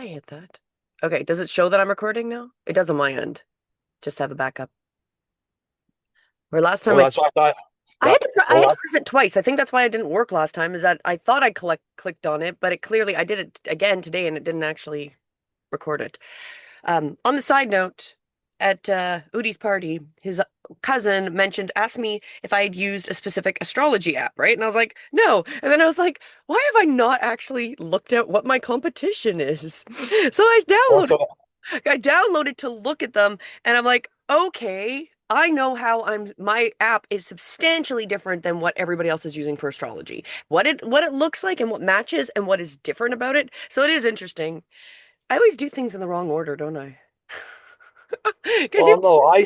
I hit that? Okay, does it show that I'm recording now? It does on my end. Just to have a backup. Where last time Well, that's what I thought. I had to I had to Well, press it twice. I think that's why it didn't work last time, is that I thought I clicked on it, but it clearly I did it again today and it didn't actually record it. On the side note, at Udi's party, his cousin asked me if I had used a specific astrology app, right? And I was like, no. And then I was like, why have I not actually looked at what my competition is? So that's what I downloaded to look at them, and I'm like, okay, I know how my app is substantially different than what everybody else is using for astrology. What it looks like and what matches and what is different about it. So it is interesting. I always do things in the wrong order, don't I? Because you Well, no, I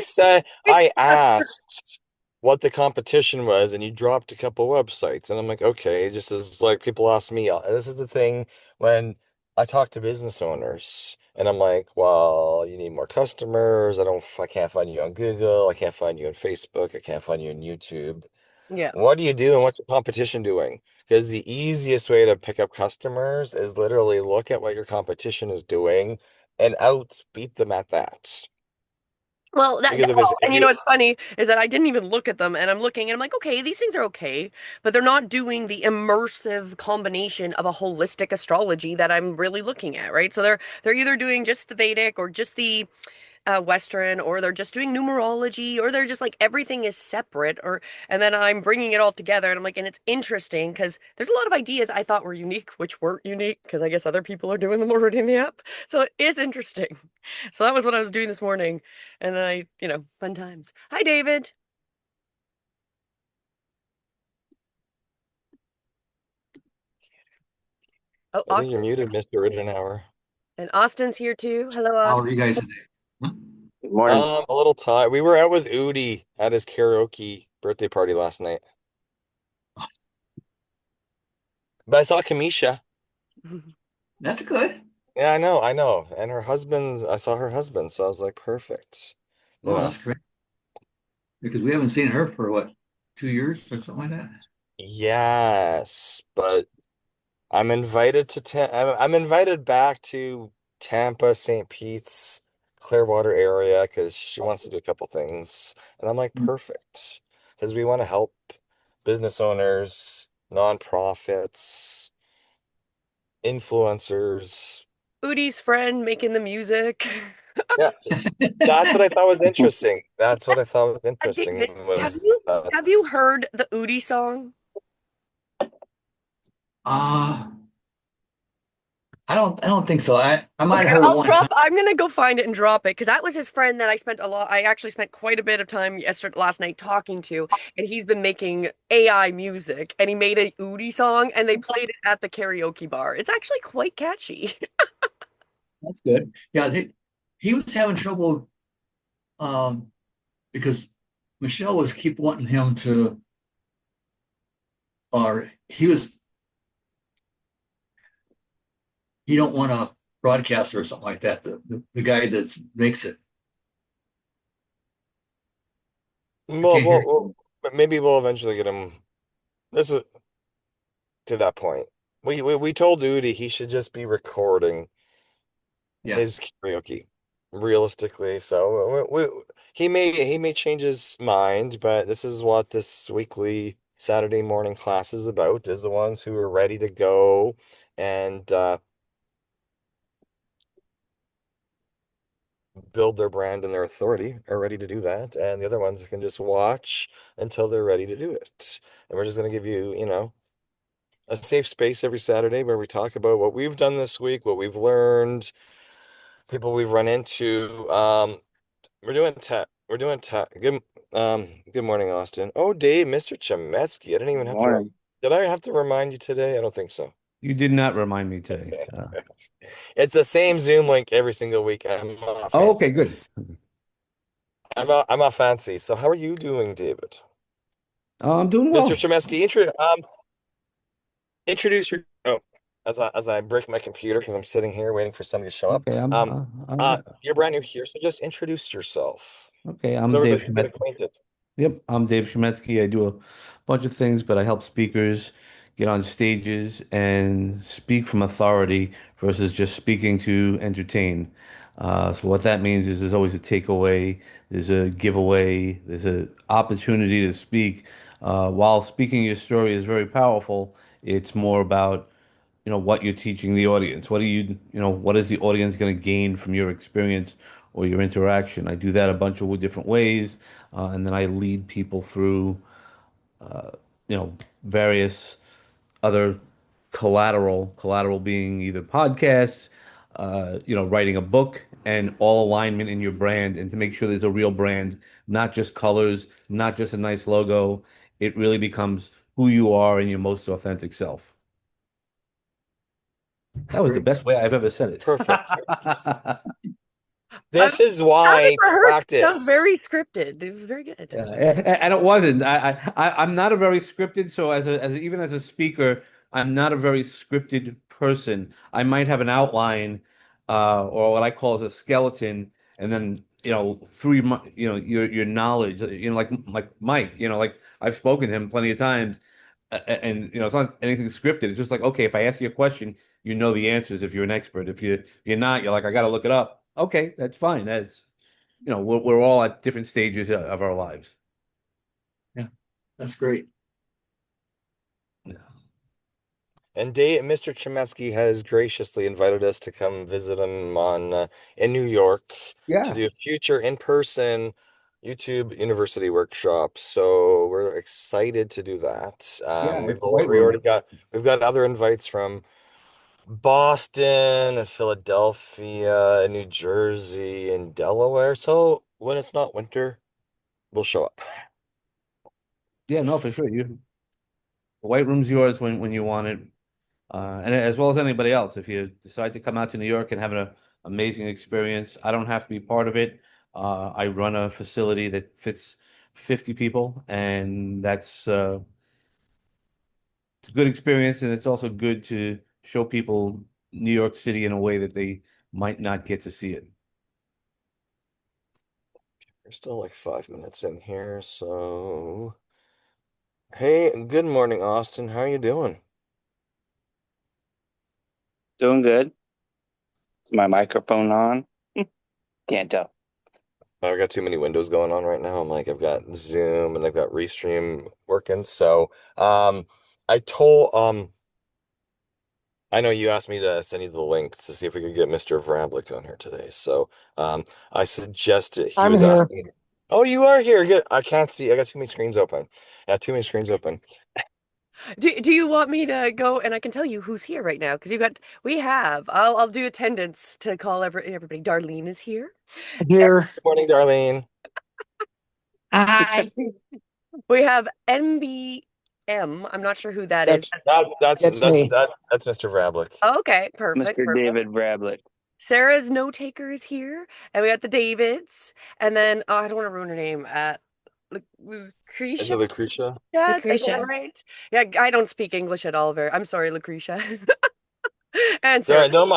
I stuck. asked what the competition was, and you dropped a couple websites, and I'm like, okay, just as like people ask me, this is the thing when I talk to business owners, and I'm like, well, you need more customers. I can't find you on Google, I can't find you on Facebook, I can't find you on YouTube. Yeah. What do you do, and what's your competition doing? Because the easiest way to pick up customers is literally look at what your competition is doing and outbeat them at that. Well, Because and if you know you what's funny is that I didn't even look at them, and I'm looking, and I'm like, okay, these things are okay, but they're not doing the immersive combination of a holistic astrology that I'm really looking at, right? So they're either doing just the Vedic or just the Western, or they're just doing numerology, or they're just like everything is separate, or and then I'm bringing it all together, and I'm like, and it's interesting because there's a lot of ideas I thought were unique, which weren't unique because I guess other people are doing them already in the app. So it is interesting. So that was what I was doing this morning, and then fun times. Hi, David. Oh, I think you're Austin's muted, Mr. Ridgenhour. and Austin's here too. Hello, How are Austin. you guys today? Huh? Good morning. A little tired. We were out with Udi at his karaoke birthday party last night. But I saw Kamisha. That's good. Yeah, I know. And her husband's, I saw her husband, so I was like, perfect. You Oh, know? that's great. Because we haven't seen her for what, 2 years or something like that. Yes, but I'm invited back to Tampa, St. Pete's, Clearwater area because she wants to do a couple things. And I'm like, Mm. perfect. Because we want to help business owners, nonprofits, influencers. Udi's friend making the music. Yeah, that's what I thought was interesting. That's what I thought was interesting David, have was you have you heard the Udi song? Uh, I don't think so. I might Okay, have heard it one time. I'm gonna go find it and drop it because that was his friend that I actually spent quite a bit of time last night talking to, and he's been making AI music, and he made a Udi song, and they played it at the karaoke bar. It's actually quite catchy. That's good. Yeah, he was having trouble because Michelle was keep wanting him to, or he don't want to broadcast or something like that. The guy that makes it. I well, can't hear. but maybe we'll eventually get him. This is to that point. We told Udi he should just be recording Yeah, his karaoke realistically. So he may change his mind, but this is what this weekly Saturday morning class is about, is the ones who are ready to go and build their brand and their authority are ready to do that. And the other ones can just watch until they're ready to do it. And we're just going to give you, a safe space every Saturday where we talk about what we've done this week, what we've learned, people we've run into. We're doing tech. Good morning, Austin. Oh, Dave, Mr. Chemetsky. I didn't even Good have to. morning. Did I have to remind you today? I don't think so. You did not remind me today. It's the same Zoom link every single week. I'm not Oh, fancy. okay, good. I'm not fancy. So how are you doing, David? I'm doing Mr. well. Chemetsky, introduce your. Oh, as I break my computer because I'm sitting here waiting for somebody to show up. Okay, You're brand new here, so just introduce yourself okay. so I'm Dave everybody can get Schmidt. acquainted. Yep, I'm Dave Shemetsky. I do a bunch of things, but I help speakers get on stages and speak from authority versus just speaking to entertain. So what that means is there's always a takeaway, there's a giveaway, there's an opportunity to speak. While speaking your story is very powerful, it's more about what you're teaching the audience. What is the audience going to gain from your experience or your interaction? I do that a bunch of different ways, and then I lead people through various other collateral being either podcasts, writing a book, and all alignment in your brand, and to make sure there's a real brand, not just colors, not just a nice logo. It really becomes who you are and your most authentic self. That was the Great. best way I've ever said Perfect. it. I This is sounded why rehearsed. It sounds practice. very scripted. It was very good. Yeah, and it wasn't. I'm not a very scripted. So even as a speaker, I'm not a very scripted person. I might have an outline, or what I call as a skeleton, and then through your knowledge, like Mike, like I've spoken to him plenty of times, and it's not anything scripted. It's just like, okay, if I ask you a question, you know the answers if you're an expert. If you're not, you're like, I got to look it up. Okay, that's fine. We're all at different stages of our lives. Yeah, that's great. Yeah. And Mr. Chemesky has graciously invited us to come visit him in New York to Yeah. do a future in-person YouTube University workshop. So we're excited to do that. Yeah, it's the White Room. We've got other invites from Boston and Philadelphia and New Jersey and Delaware. So when it's not winter, we'll show up. Yeah, no, for sure. The White Room's yours when you want it. And as well as anybody else, if you decide to come out to New York and have an amazing experience, I don't have to be part of it. I run a facility that fits 50 people, and it's a good experience, and it's also good to show people New York City in a way that they might not get to see it. We're still like 5 minutes in here, so hey, good morning, Austin. How you doing? Doing good. Is my microphone on? Can't tell. I've got too many windows going on right now. I'm like, I've got Zoom and I've got Restream working. So, I told, I know you asked me to send you the link to see if we could get Mr. Vrablik on here today. So, I suggested he I'm was here. asking. Oh, you are here. Good. I can't see. I got too many screens open. I got too many screens open. Do you want me to go and I can tell you who's here right now? Because we have. I'll do attendance to call everybody. Darlene is here. Sarah, Here. Good morning, Darlene. Hi, we have NBM. I'm not sure who that is. that's that's me. That's Mr. Vrablik. Okay, perfect, Mr. perfect. David Bradlett. Sarah's note taker is here, and we got the Davids, and then I don't want to ruin her name. Is it Lucretia. Lucretia? Yeah, did I get that Lucretia. right? Yeah, I don't speak English at all. I'm sorry, Lucretia. And Sarah. Don't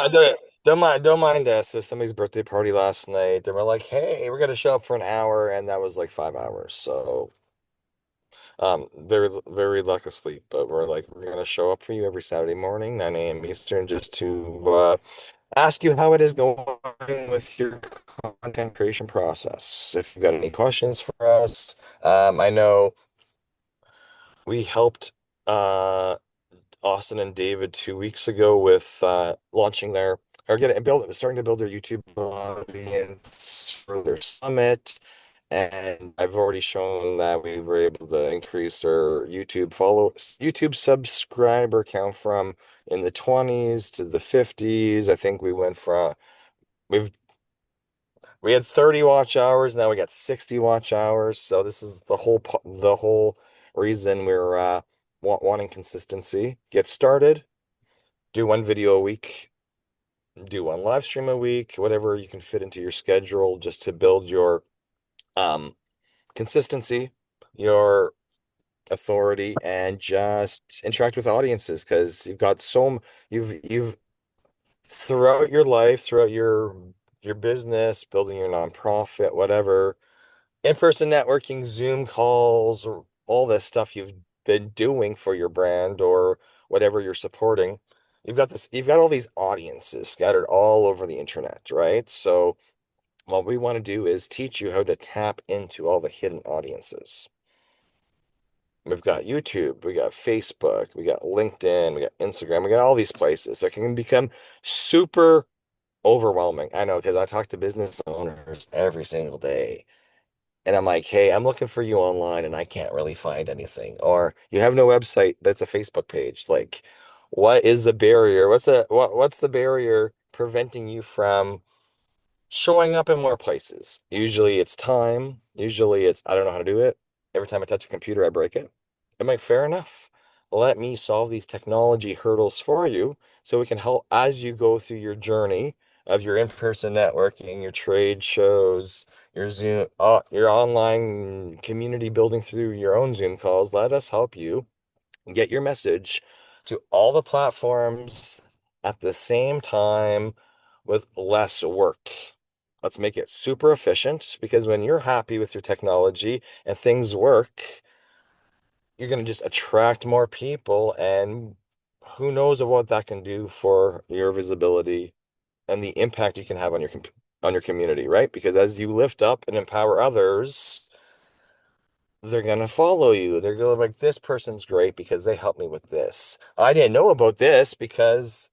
mind us. So somebody's birthday party last night, and we're like, hey, we're gonna show up for an hour, and that was like 5 hours. So, very lack of sleep, but we're like, we're gonna show up for you every Saturday morning, 9 a.m. Eastern, just to ask you how it is going with your content creation process. If you've got any questions for us, I know we helped Austin and David 2 weeks ago with launching their or starting to build their YouTube audience for their summit. And I've already shown that we were able to increase our YouTube subscriber count from in the 20s to the 50s. I think we've we had 30 watch hours, now we got 60 watch hours. So this is the whole reason we're wanting consistency. Get started, do one video a week, do one live stream a week, whatever you can fit into your schedule just to build your um consistency, your authority, and just interact with audiences because you've throughout your life, throughout your business, building your nonprofit, whatever, in-person networking, Zoom calls, or all this stuff you've been doing for your brand or whatever you're supporting, you've got all these audiences scattered all over the internet, right? So what we want to do is teach you how to tap into all the hidden audiences. We've got YouTube, we got Facebook, we got LinkedIn, we got Instagram, we got all these places. So it can become super overwhelming. I know because I talk to business owners every single day. And I'm like, hey, I'm looking for you online and I can't really find anything. Or you have no website, but it's a Facebook page. Like, what is the barrier? What's the barrier preventing you from showing up in more places? Usually it's time. Usually it's I don't know how to do it. Every time I touch a computer, I break it. I'm like, fair enough. Let me solve these technology hurdles for you so we can help as you go through your journey of your in-person networking, your trade shows, your Zoom, your online community building through your own Zoom calls. Let us help you get your message to all the platforms at the same time with less work. Let's make it super efficient because when you're happy with your technology and things work, you're going to just attract more people, and who knows what that can do for your visibility and the impact you can have on your community, right? Because as you lift up and empower others, they're gonna follow you. They're gonna like, this person's great because they helped me with this. I didn't know about this because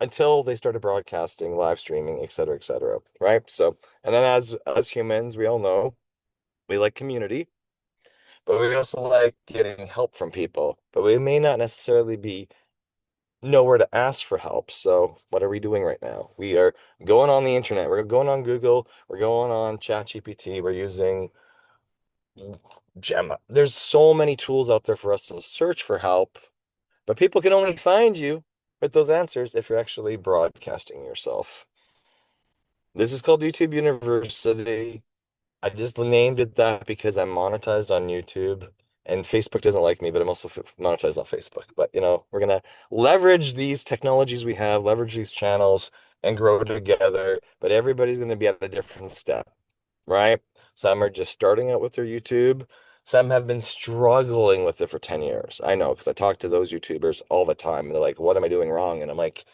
until they started broadcasting, live streaming, et cetera, right? So, and then as humans, we all know we like community, but we also like getting help from people. But we may not necessarily be know where to ask for help. So, what are we doing right now? We are going on the internet. We're going on Google. We're going on ChatGPT. We're using Gemma. There's so many tools out there for us to search for help, but people can only find you with those answers if you're actually broadcasting yourself. This is called YouTube University. I just named it that because I'm monetized on YouTube and Facebook doesn't like me, but I'm also monetized on Facebook. But we're gonna leverage these technologies we have, leverage these channels and grow together, but everybody's gonna be at a different step, right? Some are just starting out with their YouTube. Some have been struggling with it for 10 years. I know because I talk to those YouTubers all the time. And they're like, what am I doing wrong? And I'm like,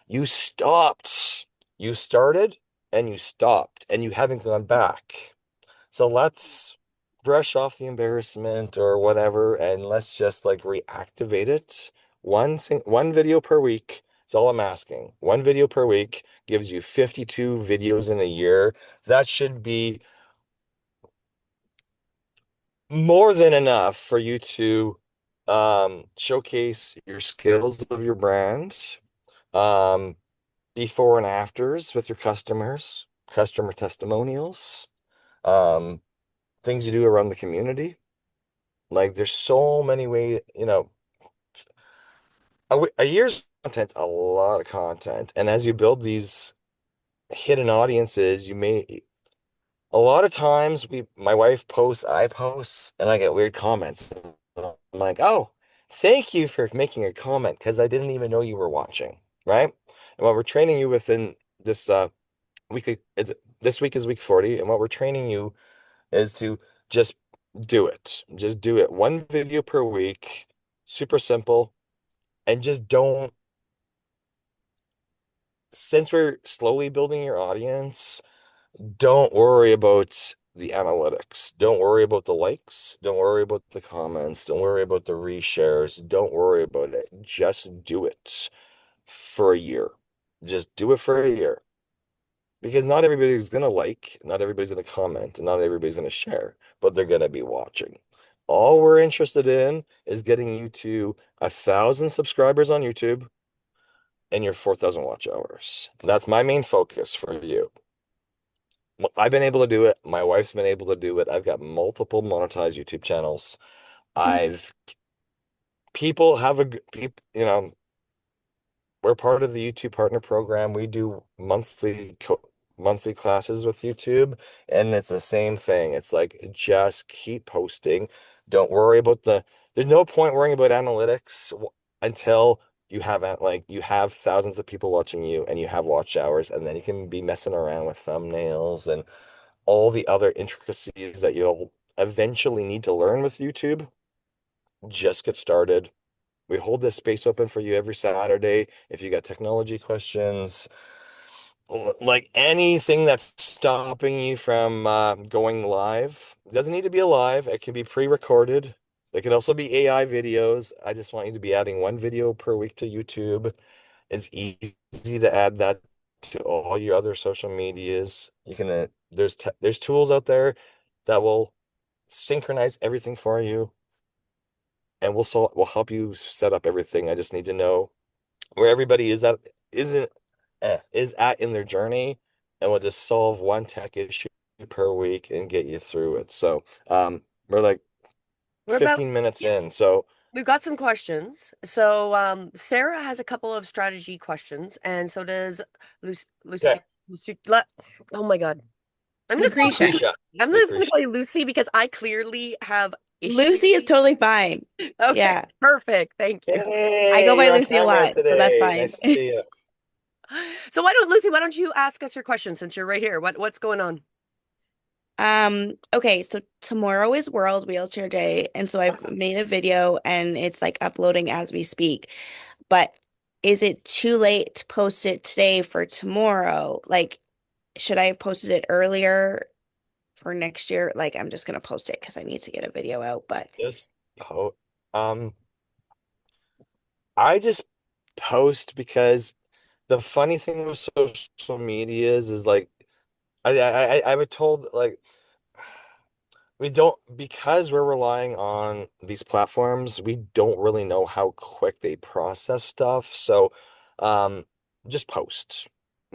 you stopped. You started and you stopped and you haven't gone back. So let's brush off the embarrassment or whatever and let's just like reactivate it. One video per week. That's all I'm asking. One video per week gives you 52 videos in a year. That should be more than enough for you to showcase your skills of your brand, um, before and afters with your customers, customer testimonials, um, things you do around the community. Like there's so many ways, a year's content's a lot of content. And as you build these hidden audiences, a lot of times my wife posts, I post, and I get weird comments. I'm like, oh, thank you for making a comment because I didn't even know you were watching, right? And what we're training you within this this week is week 40, and what we're training you is to just do it. Just do it. One video per week, super simple, and just don't, since we're slowly building your audience, don't worry about the analytics. Don't worry about the likes. Don't worry about the comments. Don't worry about the reshares. Don't worry about it. Just do it for a year. Just do it for a year. Because not everybody's gonna like, not everybody's gonna comment, and not everybody's gonna share, but they're gonna be watching. All we're interested in is getting you to 1,000 subscribers on YouTube and your 4,000 watch hours. That's my main focus for you. I've been able to do it. My wife's been able to do it. I've got multiple monetized YouTube channels. I've people have a people, we're part of the YouTube partner program. We do monthly classes with YouTube, and it's the same thing. It's like just keep posting. Don't worry about there's no point worrying about analytics until you have thousands of people watching you and you have watch hours, and then you can be messing around with thumbnails and all the other intricacies that you'll eventually need to learn with YouTube. just get started. We hold this space open for you every Saturday. If you got technology questions, like anything that's stopping you from going live, it doesn't need to be a live. It can be pre-recorded. It can also be AI videos. I just want you to be adding one video per week to YouTube. It's easy to add that to all your other social medias. You can there's tools out there that will synchronize everything for you, and we'll help you set up everything. I just need to know where everybody isn't is at in their journey, and we'll just solve one tech issue per week and get you through it. So we're like We're about 15 minutes in. So We've got some questions. So Sarah has a couple of strategy questions, and so does Lucy. yeah, Oh my God. I'm gonna call Lucretia. Lucretia. I'm gonna Lucretia. call you Lucy because I clearly have issues. Lucy is totally fine. Okay, Yeah. perfect. Thank you. I go Hey, by you're on Lucy a camera lot, so that's today. fine. Nice to see you. So why don't you ask us your question since you're right here? What's going on? Okay, so tomorrow is World Wheelchair Day, and so I've made a video and it's like uploading as we speak. But is it too late to post it today for tomorrow? Like, should I have posted it earlier for next year? Like, I'm just gonna post it because I need to get a video out, but Just po I just post because the funny thing with social media is like I would told like we don't because we're relying on these platforms, we don't really know how quick they process stuff. So just post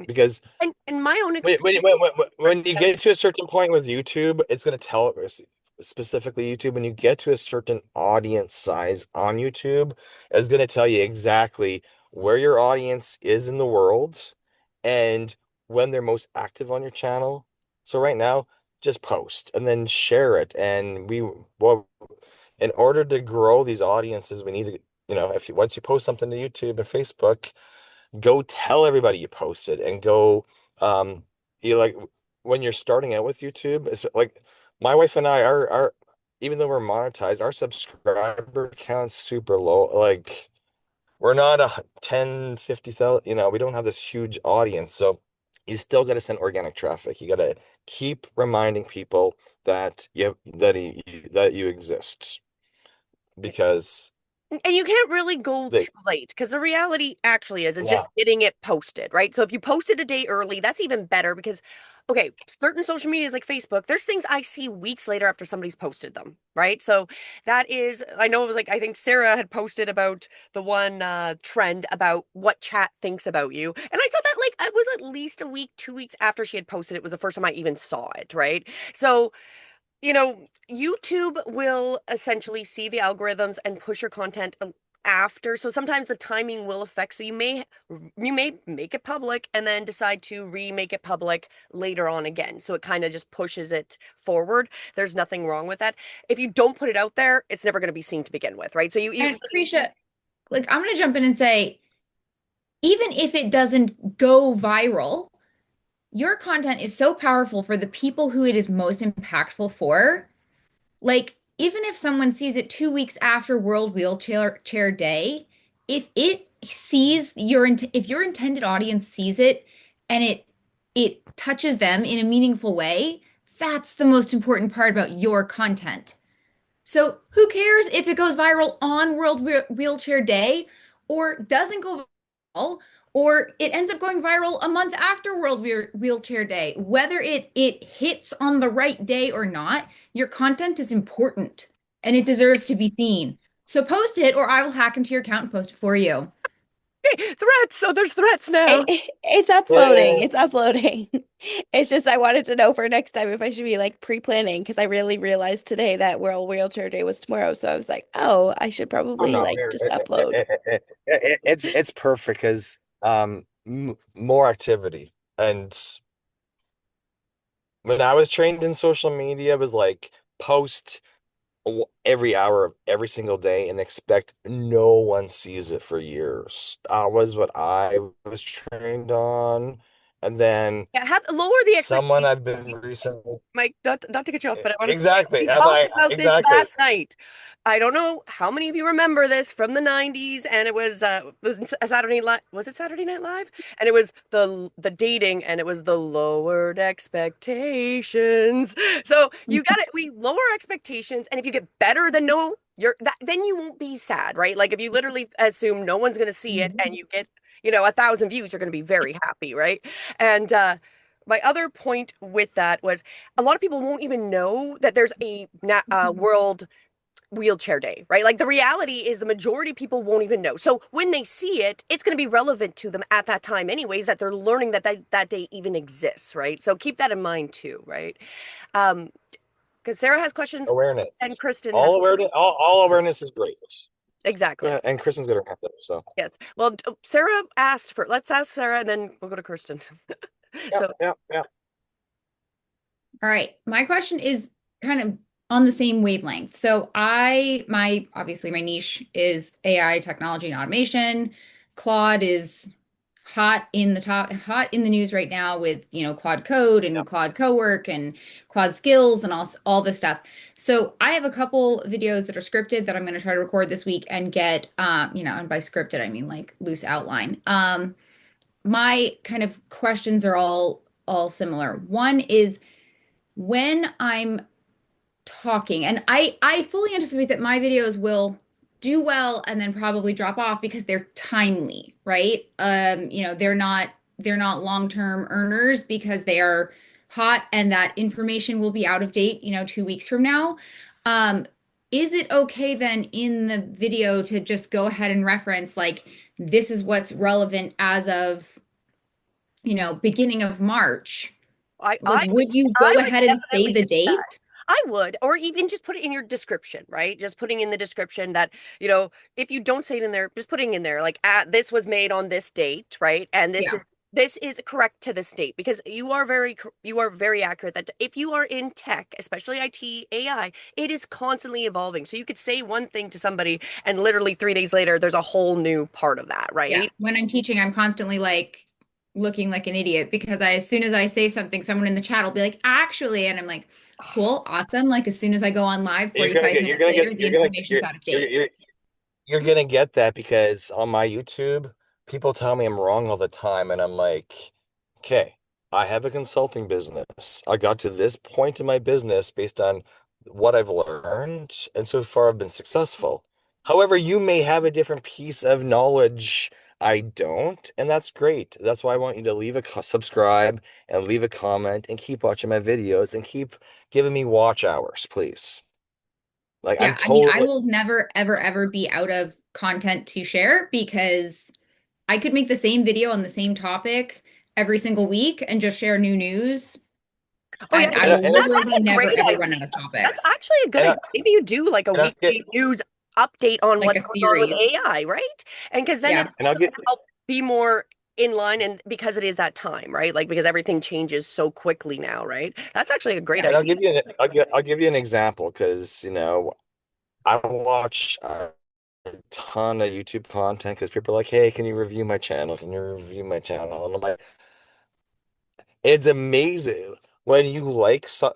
because And my own When, when, experience. when, when, when you get to a certain point with YouTube, it's going to tell, specifically YouTube, when you get to a certain audience size on YouTube, it's going to tell you exactly where your audience is in the world and when they're most active on your channel. So right now, just post and then share it. And well, in order to grow these audiences, we need to, if you once you post something to YouTube and Facebook, go tell everybody you posted and go you like when you're starting out with YouTube, it's like my wife and I are even though we're monetized, our subscriber count's super low. Like we're not a 10, 50,000, we don't have this huge audience. So you still got to send organic traffic. You got to keep reminding people that that you exist because And you can't really go they too late because the reality actually is yeah. just getting it posted, right? So if you posted a day early, that's even better because, okay, certain social medias like Facebook, there's things I see weeks later after somebody's posted them, right? So that is, I know it was like, I think Sarah had posted about the one trend about what chat thinks about you. And I saw that like, it was at least a week, 2 weeks after she had posted it was the first time I even saw it, right? So YouTube will essentially see the algorithms and push your content after. So sometimes the timing will affect. So you may make it public and then decide to remake it public later on again. So it kind of just pushes it forward. There's nothing wrong with that. If you don't put it out there, it's never going to be seen to begin with, right? So you And Krisha, like I'm gonna jump in and say, even if it doesn't go viral, your content is so powerful for the people who it is most impactful for. Like, even if someone sees it 2 weeks after World Wheelchair Chair Day, if your intended audience sees it and it touches them in a meaningful way, that's the most important part about your content. So who cares if it goes viral on Wheelchair Day or doesn't go viral or it ends up going viral a month after Wheelchair Day? Whether it hits on the right day or not, your content is important and it deserves to be seen. So post it or I will hack into your account and post it for you. threats. So there's threats now. it's uploading. Yeah. It's uploading. It's just I wanted to know for next time if I should be like pre-planning because I really realized today that World Wheelchair Day was tomorrow. So I was like, oh, I should Oh probably no, like just upload. it's perfect because m more activity. And when I was trained in social media, it was like post every hour of every single day and expect no one sees it for years. That was what I was trained on, And then Yeah, have lower the someone expectations. I've been recently. Mike, not to get you off, but I want to say Exactly. we Am talked I about this exactly? last night. I don't know how many of you remember this from the 90s, and it was a Saturday Night, was it Saturday Night Live? And it was the dating, and it was the lowered expectations. So you got it. We lower expectations, and if you get better than no, then you won't be sad, right? Like if you literally assume no one's going to see it, and you get 1,000 views, you're going to be very happy, right? And my other point with that was a lot of people won't even know that there's a world wheelchair day, right? Like the reality is the majority of people won't even know. So when they see it, it's going to be relevant to them at that time anyways, that they're learning that day even exists, right? So keep that in mind too, right? Um, because Sarah has questions and Awareness. Kristen has All awareness. All awareness is great. Go exactly. ahead. And Kristen's gonna wrap up. So Yes. Well, Sarah asked for, let's ask Sarah and then we'll go to Kristen. yeah, So yeah, yeah. All right. My question is kind of on the same wavelength. So obviously my niche is AI technology and automation. Claude is hot in the news right now with, Claude Code Yeah. and Claude Cowork and Claude Skills and all this stuff. So I have a couple videos that are scripted that I'm going to try to record this week and get, and by scripted, I mean like loose outline. My kind of questions are all similar. One is when I'm talking, and I fully anticipate that my videos will do well and then probably drop off because they're timely, right? They're not long-term earners because they are hot and that information will be out of date, 2 weeks from now. Um, is it okay then in the video to just go ahead and reference like this is what's relevant as of, beginning of March? I Like, I would would you I go would ahead and say definitely the do that. date? I would, or even just put it in your description, right? Just putting in the description that, if you don't say it in there, just putting in there like this was made on this date, right? And Yeah. this is correct to this date because you are very accurate that if you are in tech, especially IT, AI, it is constantly evolving. So you could say one thing to somebody and literally 3 days later there's a whole new part of that, Yeah. right? When I'm teaching, I'm constantly like looking like an idiot because as soon as I say something, someone in the chat will be like, actually, and I'm like, cool, awesome. Like as soon as I go on live, You're gonna 45 get. You're minutes gonna later, get. the information's out of date. You're gonna get that because on my YouTube, people tell me I'm wrong all the time, and I'm like, okay, I have a consulting business. I got to this point in my business based on what I've learned, and so far I've been successful. However, you may have a different piece of knowledge I don't, and that's great. That's why I want you to leave a subscribe and leave a comment and keep watching my videos and keep giving me watch hours, please. Like I'm Yeah. I mean, I totally. will never, ever, ever be out of content to share because I could make the same video on the same topic every single week and just share new news. Oh yeah, And I And, will and, that's literally a never, great ever run idea. out of That's topics, actually a good and, idea. Maybe you do like a and I'll get weekly news update on like what's a going on with series. AI, right? And because then Yeah. it's and I'll also get going to help be more in line and because it is that time, right? Like because everything changes so quickly now, right? That's actually a great Yeah. and idea. I'll give you an example because I watch a ton of YouTube content because people are like, hey, can you review my channel? Can you review my channel? And I'm like, it's amazing when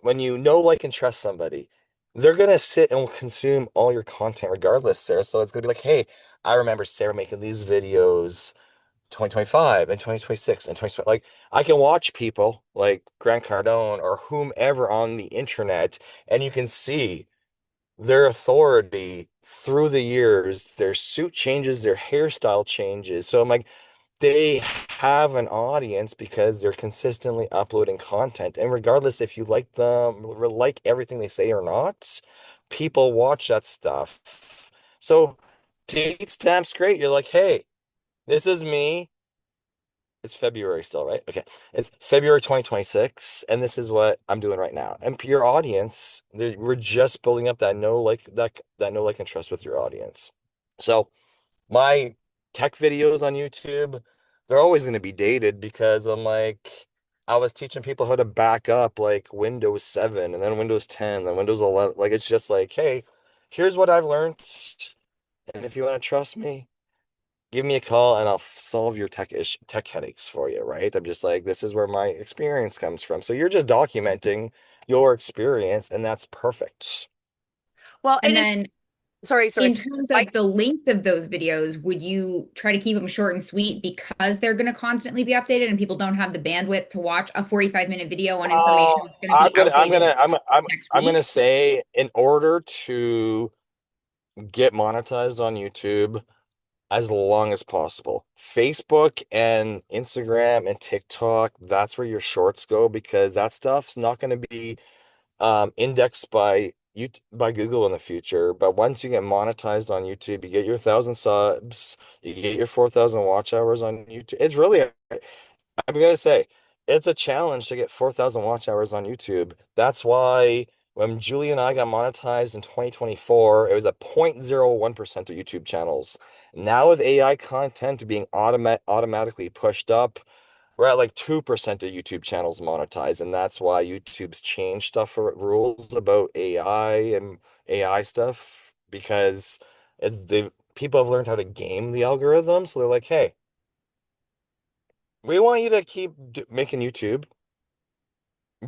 when you know, like, and trust somebody, they're gonna sit and consume all your content regardless, Sarah. So it's gonna be like, hey, I remember Sarah making these videos 2025 and 2026 and 2020. Like I can watch people like Grant Cardone or whomever on the internet, and you can see their authority through the years, their suit changes, their hairstyle changes. So I'm like, they have an audience because they're consistently uploading content. And regardless if you like them, or like everything they say or not, people watch that stuff. So date stamps great. You're like, hey, this is me. It's February still, right? Okay. It's February 2026, and this is what I'm doing right now. And your audience, we're just building up that know like and trust with your audience. So my tech videos on YouTube, they're always going to be dated because I was teaching people how to back up like Windows 7 and then Windows 10, then Windows 11. Like it's just like, hey, here's what I've learned. And if you want to trust me, give me a call and I'll solve your tech headaches for you, right? I'm just like, this is where my experience comes from. So you're just documenting your experience, and that's perfect. Well, And and then sorry. in terms I, of the length of those videos, would you try to keep them short and sweet because they're going to constantly be updated and people don't have the bandwidth to watch a 45-minute video on information that's going to be outdated next I'm gonna week? say, in order to get monetized on YouTube as long as possible, Facebook and Instagram and TikTok, that's where your shorts go, because that stuff's not going to be indexed by Google in the future. But once you get monetized on YouTube, you get your 1,000 subs, you get your 4,000 watch hours on YouTube. It's really, I'm gonna say, it's a challenge to get 4,000 watch hours on YouTube. That's why when Julie and I got monetized in 2024, it was at 0.01% of YouTube channels. Now with AI content being automatically pushed up, we're at like 2% of YouTube channels monetized, and that's why YouTube's changed stuff for rules about AI and AI stuff, because it's the people have learned how to game the algorithm. So they're like, hey, we want you to keep making YouTube,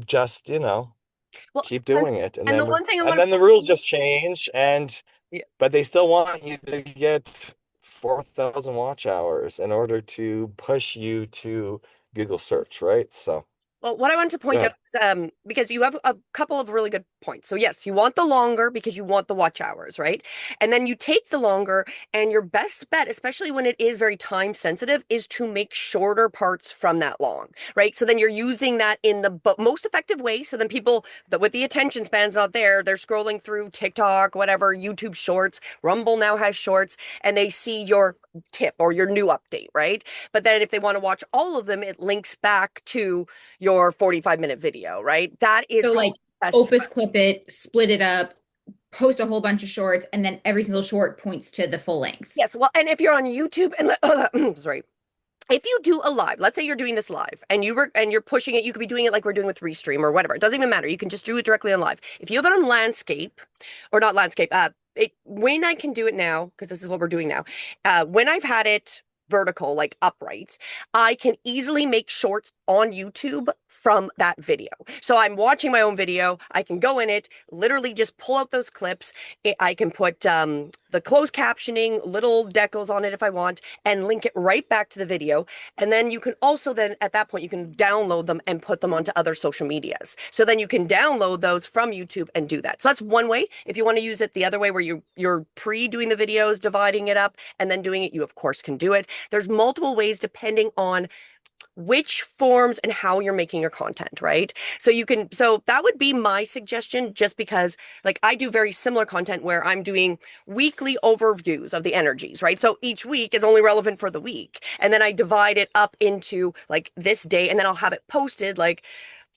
just, well, keep doing it. And and the then one thing I and want then the rules just change, and to, but they still want you to get 4,000 watch hours in order to push you to Google search, right? So well, what I want to go point out ahead. is, because you have a couple of really good points. So yes, you want the longer because you want the watch hours, right? And then you take the longer, and your best bet, especially when it is very time sensitive, is to make shorter parts from that long, right? So then you're using that in the most effective way. So then people that with the attention spans not there, they're scrolling through TikTok, whatever, YouTube Shorts, Rumble now has Shorts, and they see your tip or your new update, right? But then if they want to watch all of them, it links back to your 45-minute video, right? That is So probably like the best. opus clip it, split it up, post a whole bunch of shorts, and then every single short points to the full length. Yes, well, and if you're on YouTube and sorry, if you do a live, let's say you're doing this live and you're pushing it, you could be doing it like we're doing with Restream or whatever. It doesn't even matter. You can just do it directly on live. If you have it on landscape or not landscape, when I can do it now, because this is what we're doing now, when I've had it vertical, like upright, I can easily make shorts on YouTube from that video. So I'm watching my own video. I can go in it, literally just pull out those clips. I can put the closed captioning, little decals on it if I want, and link it right back to the video. And then you can also then at that point you can download them and put them onto other social medias. So then you can download those from YouTube and do that. So that's one way. If you want to use it the other way where you're pre-doing the videos, dividing it up, and then doing it, you of course can do it. There's multiple ways depending on which forms and how you're making your content, right? So that would be my suggestion, just because like I do very similar content where I'm doing weekly overviews of the energies, right? So each week is only relevant for the week. And then I divide it up into like this day, and then I'll have it posted like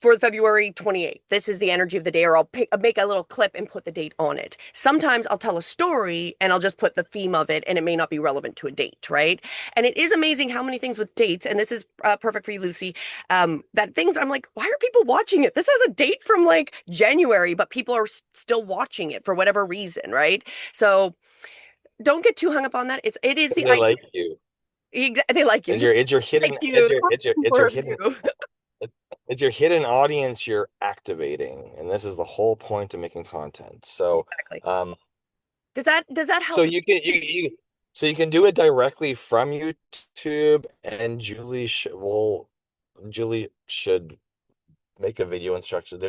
for February 28th. This is the energy of the day, or make a little clip and put the date on it. Sometimes I'll tell a story and I'll just put the theme of it, and it may not be relevant to a date, right? And it is amazing how many things with dates, and this is perfect for you, Lucy, that things I'm like, why are people watching it? This has a date from like January, but people are still watching it for whatever reason, right? So don't get too hung up on that. It is Because the they like you. they like you. And Yeah, it's your hidden thank you. it's your For hidden you. it's your hidden audience you're activating, and this is the whole point of making content. So Exactly. um Does that so help? you can do it directly from YouTube, and Julie should make a video instruction.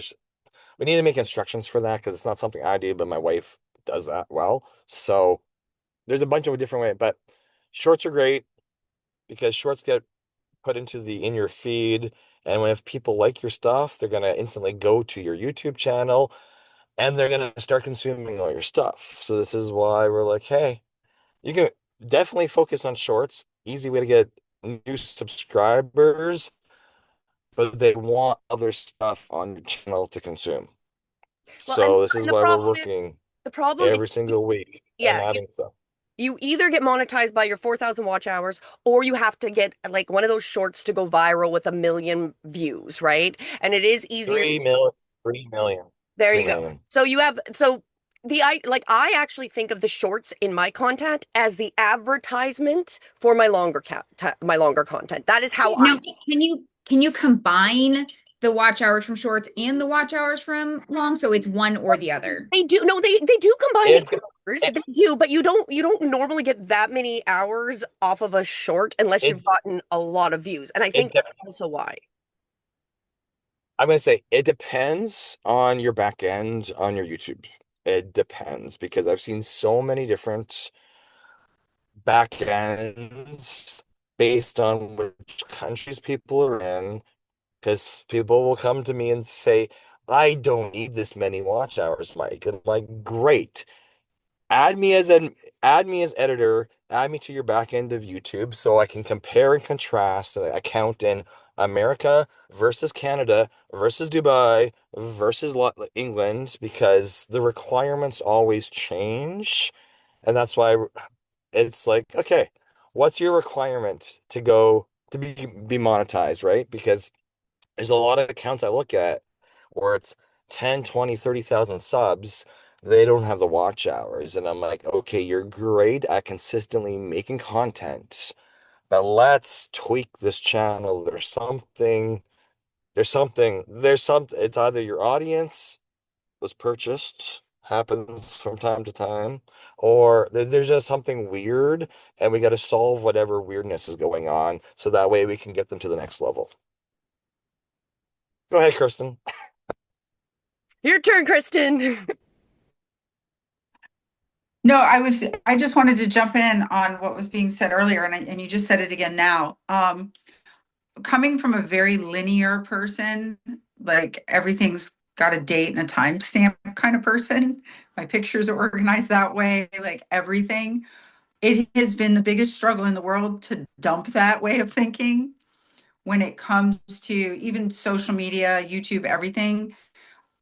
We need to make instructions for that, because it's not something I do, but my wife does that well. So there's a bunch of different ways, but shorts are great because shorts get put into the in your feed, and when if people like your stuff, they're gonna instantly go to your YouTube channel, and they're gonna start consuming all your stuff. So this is why we're like, hey, you can definitely focus on shorts. Easy way to get new subscribers, but they want other stuff on your channel to consume. Well, and So this is the why we're problem is working the problem is every single week and yeah, adding stuff. you either get monetized by your 4,000 watch hours, or you have to get like one of those shorts to go viral with 1 million views, right? And it is easier. 3 million, 3 million, There three you go. million. So I actually think of the shorts in my content as the advertisement for my longer content. That is how I Now, can you combine the watch hours from shorts and the watch hours from long so it's one or the other? they do no they do combine the It's hours. it, They do, but you don't normally get that many hours off of a short unless it, you've gotten a lot of views. And I it think that's also why. I'm gonna say it depends on your back end on your YouTube. It depends because I've seen so many different back ends based on which countries people are in. Because people will come to me and say, I don't need this many watch hours, Mike. And I'm like, great. Add me as an add me as editor, add me to your back end of YouTube so I can compare and contrast and account in America versus Canada versus Dubai versus England because the requirements always change. And that's why it's like, okay, what's your requirement to go to be monetized, right? Because there's a lot of accounts I look at where it's 10, 20, 30,000 subs. They don't have the watch hours. And I'm like, okay, you're great at consistently making content, but let's tweak this channel. It's either your audience was purchased, happens from time to time, or there's just something weird, and we got to solve whatever weirdness is going on so that way we can get them to the next level. Go ahead, Kirsten. Your turn, Kristen. No, I just wanted to jump in on what was being said earlier, and you just said it again now. Coming from a very linear person, like everything's got a date and a timestamp kind of person. My pictures are organized that way, like everything. It has been the biggest struggle in the world to dump that way of thinking when it comes to even social media, YouTube, everything.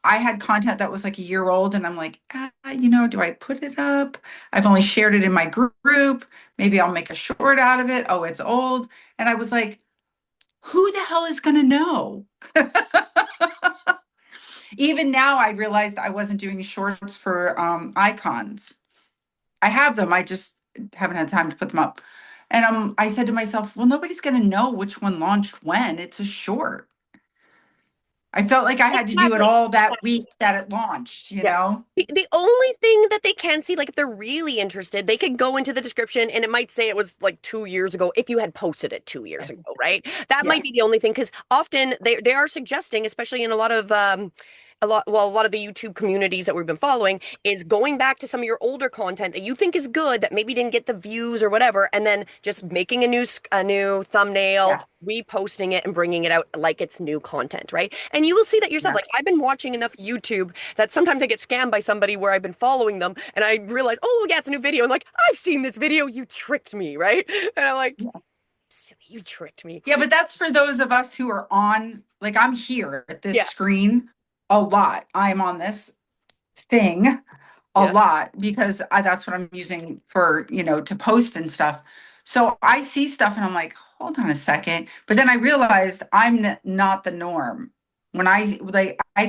I had content that was like a year old, and I'm like, do I put it up? I've only shared it in my group. Maybe I'll make a short out of it. Oh, it's old. And I was like, who the hell is going to know? Even now, I realized I wasn't doing shorts for icons. I have them. I just haven't had time to put them up. And I said to myself, well, nobody's going to know which one launched when. It's a short. I felt like I had to do it Exactly. all that week that it launched, you Yeah. know? The only thing that they can see, like if they're really interested, they could go into the description and it might say it was like 2 years ago if you had posted it 2 years ago, right? That Yeah. might be the only thing because often they are suggesting, especially in a lot of the YouTube communities that we've been following, is going back to some of your older content that you think is good that maybe didn't get the views or whatever, and then just making a new thumbnail, Yeah. reposting it, and bringing it out like it's new content, right? And you will see that yourself. Yeah. Like I've been watching enough YouTube that sometimes I get scammed by somebody where I've been following them, and I realize, oh yeah, it's a new video, and like I've seen this video, you tricked me, right? And I'm like, Yeah. silly, you tricked me. Yeah, but that's for those of us who are on, like I'm here at this Yeah, screen a lot. I'm on this thing a yeah. lot because that's what I'm using for, to post and stuff. So I see stuff and I'm like, hold on a second. But then I realized I'm not the norm. I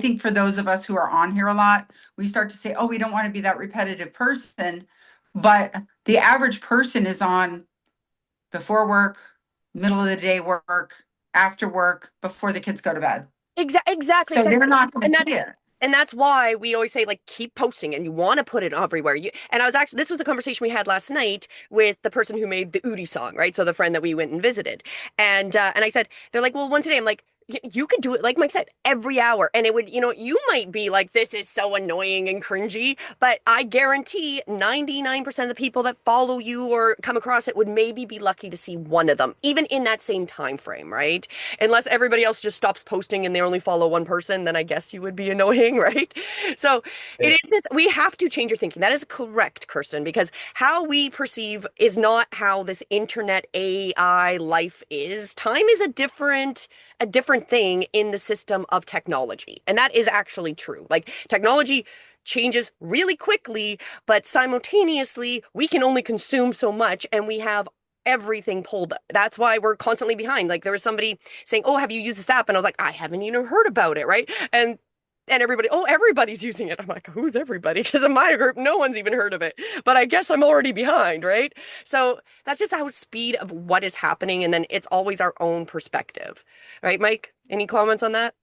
think for those of us who are on here a lot, we start to say, oh, we don't want to be that repetitive person. But the average person is on before work, middle of the day work, after work, before the kids go to bed. Exactly, So exactly. they're not going And to that see it. and that's why we always say like keep posting and you want to put it everywhere. And I was actually this was the conversation we had last night with the person who made the Udi song, right? So the friend that we went and visited. And I said they're like, "Well, once a day." I'm like, You could do it like Mike said every hour and it would, you might be like this is so annoying and cringy, but I guarantee 99% of the people that follow you or come across it would maybe be lucky to see one of them even in that same time frame, right? Unless everybody else just stops posting and they only follow one person, then I guess you would be annoying, right? So it is this, we have to change your thinking. That is correct, Kirsten, because how we perceive is not how this internet AI life is. Time is a different thing in the system of technology. And that is actually true. Like technology changes really quickly, but simultaneously, we can only consume so much and we have everything pulled. That's why we're constantly behind. Like there was somebody saying, "Oh, have you used this app?" And I was like, "I haven't even heard about it," right? And And everybody, oh, everybody's using it. I'm like, who's everybody? Because in my group, no one's even heard of it. But I guess I'm already behind, right? So that's just how speed of what is happening. And then it's always our own perspective, right, Mike? Any comments on that?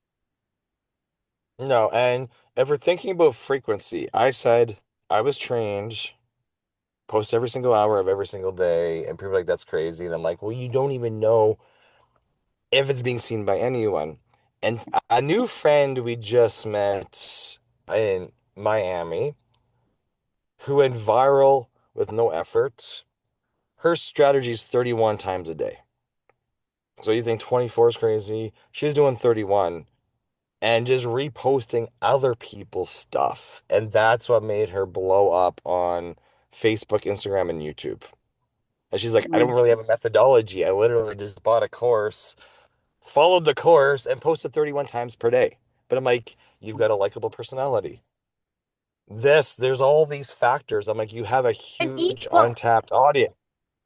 No, and if we're thinking about frequency, I said I was trained post every single hour of every single day, and people are like, that's crazy. And I'm like, well, you don't even know if it's being seen by anyone. And a new friend we just met in Miami who went viral with no effort, her strategy is 31 times a day. So you think 24 is crazy? She's doing 31 and just reposting other people's stuff. And that's what made her blow up on Facebook, Instagram, and YouTube. And she's like, I don't Mm. really have a methodology. I literally just bought a course, followed the course, and posted 31 times per day. But I'm like, you've got a likable personality. There's all these factors. I'm like, you have a And each, huge well, untapped audience.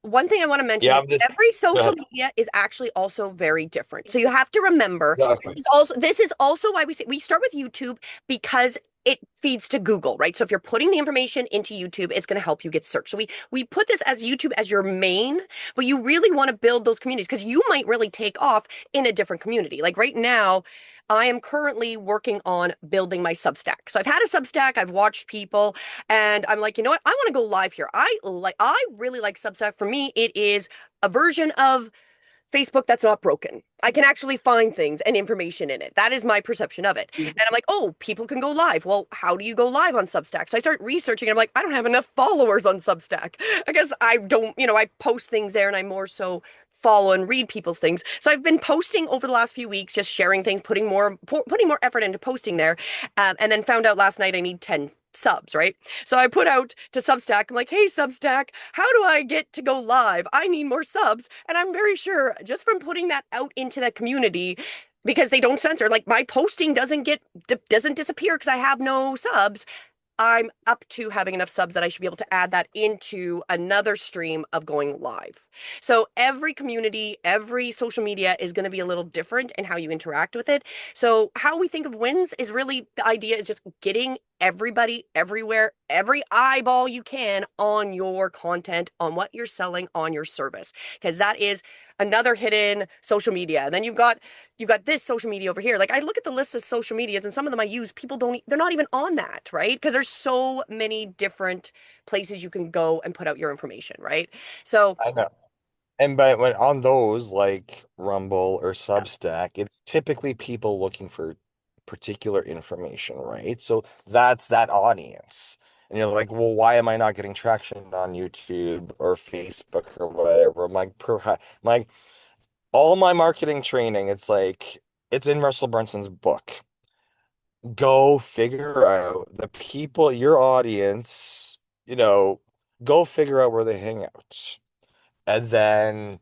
one thing I want to mention You is have this. every Go social ahead. media is actually also very different. So you have to remember Exactly. this is also why we start with YouTube because it feeds to Google, right? So if you're putting the information into YouTube, it's going to help you get searched. So we put this as YouTube as your main, but you really want to build those communities because you might really take off in a different community. Like right now, I am currently working on building my Substack. So I've had a Substack, I've watched people, and I'm like, you know what? I want to go live here. I really like Substack. For me, it is a version of Facebook that's not broken. I can actually find things and information in it. That is my perception of it. And I'm like, oh, people can go live. Well, how do you go live on Substack? So I start researching and I'm like, I don't have enough followers on Substack. I guess I don't, I post things there and I more so follow and read people's things. So I've been posting over the last few weeks, just sharing things, putting more effort into posting there. And then found out last night I need 10 subs, right? So I put out to Substack, I'm like, hey, Substack, how do I get to go live? I need more subs. And I'm very sure just from putting that out into the community, because they don't censor, like my posting doesn't disappear because I have no subs. I'm up to having enough subs that I should be able to add that into another stream of going live. So every community, every social media is going to be a little different in how you interact with it. So how we think of wins is really the idea is just getting everybody everywhere, every eyeball you can on your content, on what you're selling, on your service, because that is another hidden social media. And then you've got this social media over here. Like I look at the list of social medias and some of them I use, people don't, they're not even on that, right? Because there's so many different places you can go and put out your information, right? So, I know. And but when on those like Rumble or yeah. Substack, it's typically people looking for particular information, right? So that's that audience. And you're like, well, why am I not getting traction on YouTube or Facebook or whatever? All my marketing training, it's in Russell Brunson's book. Go figure out the people, your audience, go figure out where they hang out. And then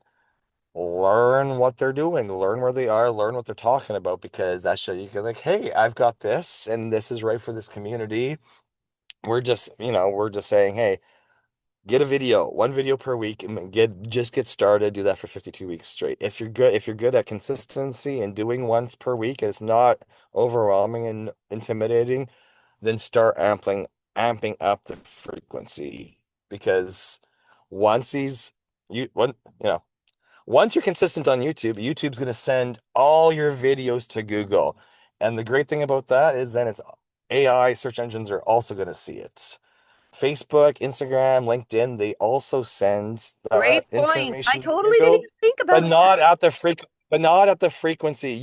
learn what they're doing, learn where they are, learn what they're talking about, because that show you can like, hey, I've got this and this is right for this community. We're just saying, hey, get a video, one video per week and get started, do that for 52 weeks straight. If you're good at consistency and doing once per week and it's not overwhelming and intimidating, then start amping up the frequency because once these you when you know once you're consistent on YouTube, YouTube's going to send all your videos to Google. And the great thing about that is then it's AI search engines are also going to see it. Facebook, Instagram, LinkedIn, they also send Great point. I information to totally didn't Google, even think but about that. not at the but not at the frequency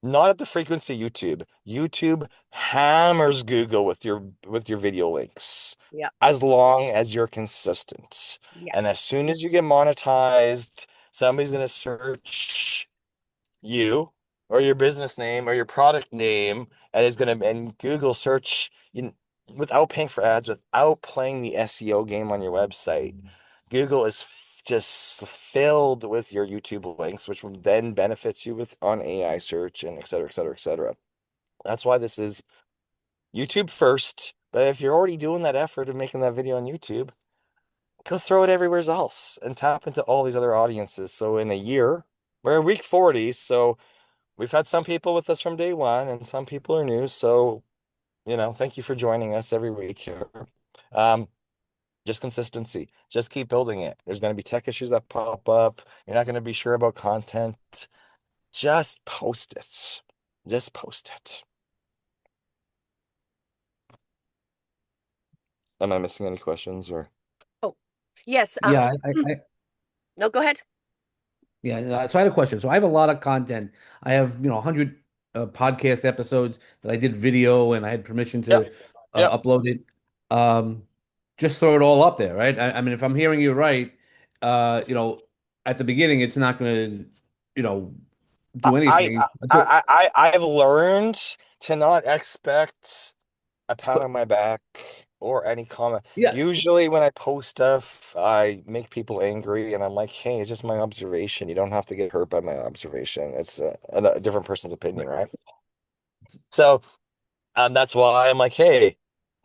not at the frequency YouTube. YouTube hammers Google with your video links Yeah. as long as you're consistent. And Yes. as soon as you get monetized, somebody's gonna search you or your business name or your product name and Google search without paying for ads, without playing the SEO game on your website. Google is just filled with your YouTube links, which then benefits you with on AI search and et cetera, et cetera, et cetera. That's why this is YouTube first. But if you're already doing that effort of making that video on YouTube, go throw it everywhere else and tap into all these other audiences. So in a year, we're in week 40, so we've had some people with us from day one, and some people are new. So, thank you for joining us every week here. Um, just consistency. Just keep building it. There's going to be tech issues that pop up. You're not going to be sure about content. Just post it. Just post it. Am I missing any questions or? Oh, yes. Yeah, No, go ahead. yeah. So I had a question. So I have a lot of content. I have, 100 podcast episodes that I did video and I had permission to Yep. Yep. upload it. Um, just throw it all up there, right? I mean, if I'm hearing you right, at the beginning, it's not going to, I, do I, anything until, I've learned to not expect a pat but on my back or any comment. yeah, Usually when I post stuff, I make people angry and I'm like, hey, it's just my observation. You don't have to get hurt by my observation. It's a different person's opinion, right? So that's why I'm like, hey,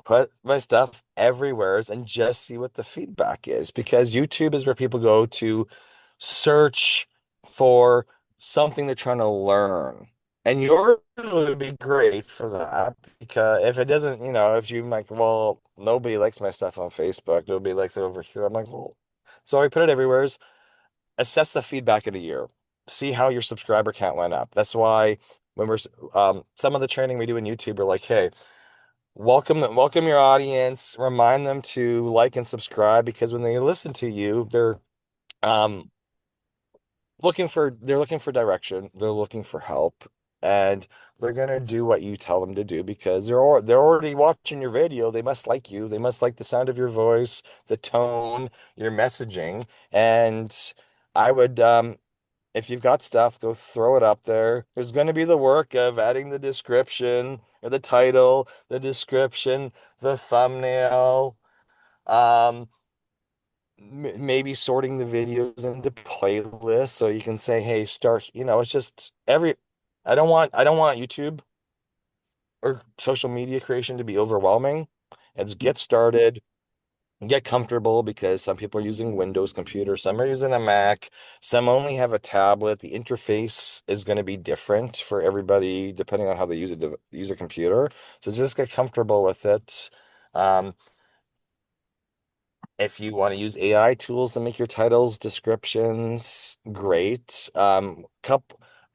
put my stuff everywhere and just see what the feedback is because YouTube is where people go to search for something they're trying to learn. And yours would be great for that because if it doesn't, if you like, well, nobody likes my stuff on Facebook, nobody likes it over here. I'm like, well, so I put it everywhere. Assess the feedback in a year, see how your subscriber count went up. That's why when we're some of the training we do in YouTube are like, hey, welcome your audience, remind them to like and subscribe because when they listen to you, they're um they're looking for direction, they're looking for help, and they're gonna do what you tell them to do because they're already watching your video. They must like you. They must like the sound of your voice, the tone, your messaging. And I would if you've got stuff, go throw it up there. There's going to be the work of adding the description or the title, the description, the thumbnail. Um, maybe sorting the videos into playlists so you can say, hey, start, it's just I don't want YouTube or social media creation to be overwhelming. It's get started, get comfortable because some people are using Windows computer, some are using a Mac, some only have a tablet. The interface is going to be different for everybody depending on how they use a computer. So just get comfortable with it. Um, If you want to use AI tools to make your titles, descriptions, great.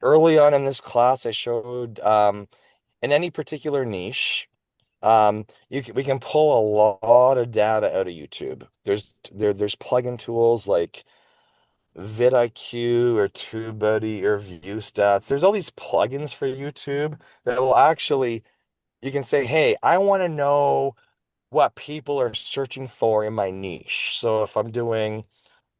Early on in this class, I showed in any particular niche, we can pull a lot of data out of YouTube. There's plugin tools like vidIQ or TubeBuddy or ViewStats. There's all these plugins for YouTube that will actually you can say, hey, I want to know what people are searching for in my niche. So if I'm doing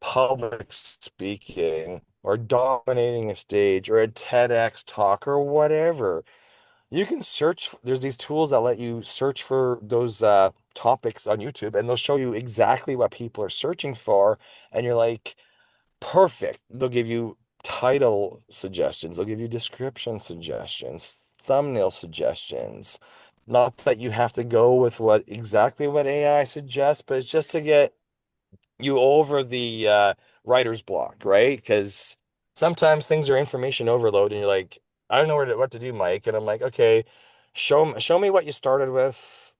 public speaking or dominating a stage or a TEDx talk or whatever, you can search. There's these tools that let you search for those topics on YouTube and they'll show you exactly what people are searching for. And you're like, perfect. They'll give you title suggestions, they'll give you description suggestions, thumbnail suggestions. Not that you have to go with what AI suggests, but it's just to get you over the writer's block, right? Because sometimes things are information overload, and you're like, I don't know what to do, Mike. And I'm like, okay, show me what you started with,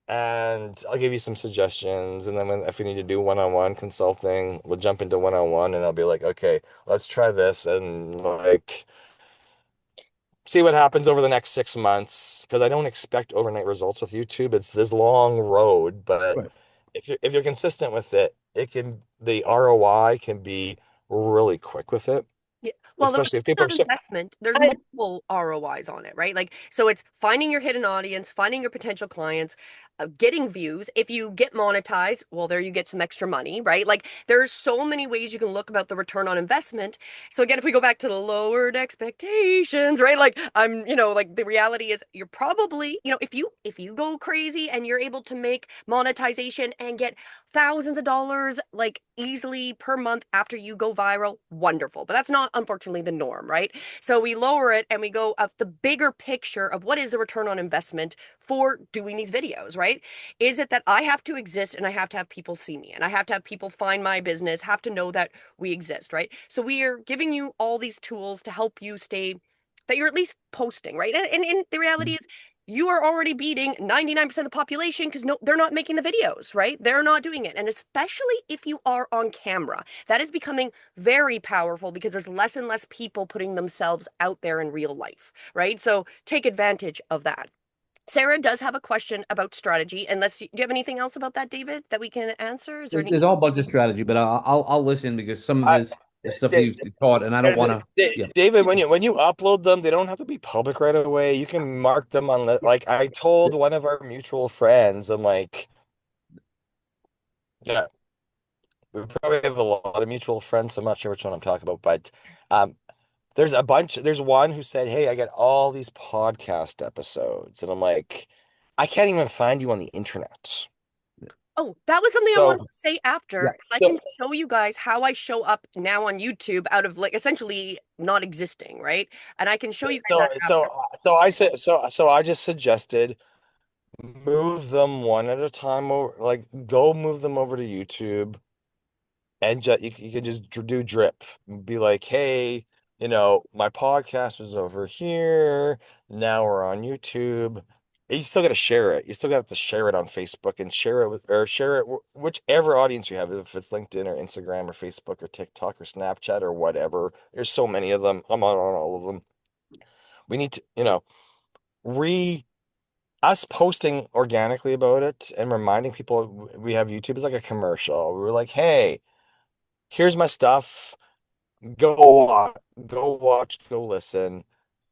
and I'll give you some suggestions. And then if we need to do one-on-one consulting, we'll jump into one-on-one, and I'll be like, okay, let's try this, and like see what happens over the next 6 months. Because I don't expect overnight results with YouTube. It's this long road, but right. if you're consistent with it, the ROI can be really quick with it, Yeah. Well, the especially if people are return on so. investment, there's multiple ROIs on it, right? Like, so it's finding your hidden audience, finding your potential clients, getting views. If you get monetized, well, there you get some extra money, right? Like, there's so many ways you can look about the return on investment. So again, if we go back to the lowered expectations, right? Like, like the reality is you're probably, if you go crazy and you're able to make monetization and get thousands of dollars like easily per month after you go viral, wonderful. But that's not unfortunately the norm, right? So we lower it and we go up the bigger picture of what is the return on investment for doing these videos, right? Is it that I have to exist and I have to have people see me and I have to have people find my business, have to know that we exist, right? So we are giving you all these tools to help you stay that you're at least posting, right? And the reality is you are already beating 99% of the population because no, they're not making the videos, right? They're not doing it. And especially if you are on camera, that is becoming very powerful because there's less and less people putting themselves out there in real life, right? So take advantage of that. Sarah does have a question about strategy. Do you have anything else about that, David, that we can answer? Is there any? There's all bunch of strategy, but I'll listen because some of I, his the stuff Da- you've taught, and I don't want to. Yeah. David, when you upload them, they don't have to be public right away. You can mark them on like I told one of our mutual friends, I'm like, yeah, we probably have a lot of mutual friends, so I'm not sure which one I'm talking about, but um there's one who said, "Hey, I get all these podcast episodes." And I'm like, I can't even find you on the internet. Oh, that was something I wanted So to say Yeah. after. I so can show you guys how I show up now on YouTube out of like essentially not existing, right? And I can show you guys so that so after. so I just suggested move them one at a time over, like go move them over to YouTube and you can just do drip. Be like, hey, my podcast was over here. Now we're on YouTube. You still got to share it. You still got to share it on Facebook and share it or share it whichever audience you have, if it's LinkedIn or Instagram or Facebook or TikTok or Snapchat or whatever. There's so many of them. I'm on all of them. We need to, re us posting organically about it and reminding people we have YouTube is like a commercial. We were like, hey, here's my stuff. Go watch, go listen.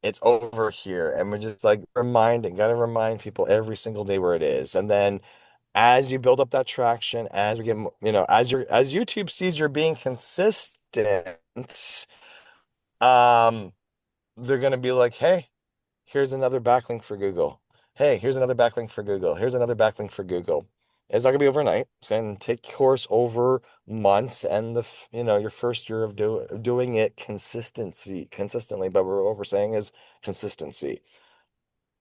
It's over here. And we're just like gotta remind people every single day where it is. And then as you build up that traction, as we get, as YouTube sees you're being consistent, um, they're gonna be like, hey, here's another backlink for Google. Hey, here's another backlink for Google. Here's another backlink for Google. It's not gonna be overnight. It's gonna take course over months and your first year of doing it consistently. But what we're saying is consistency.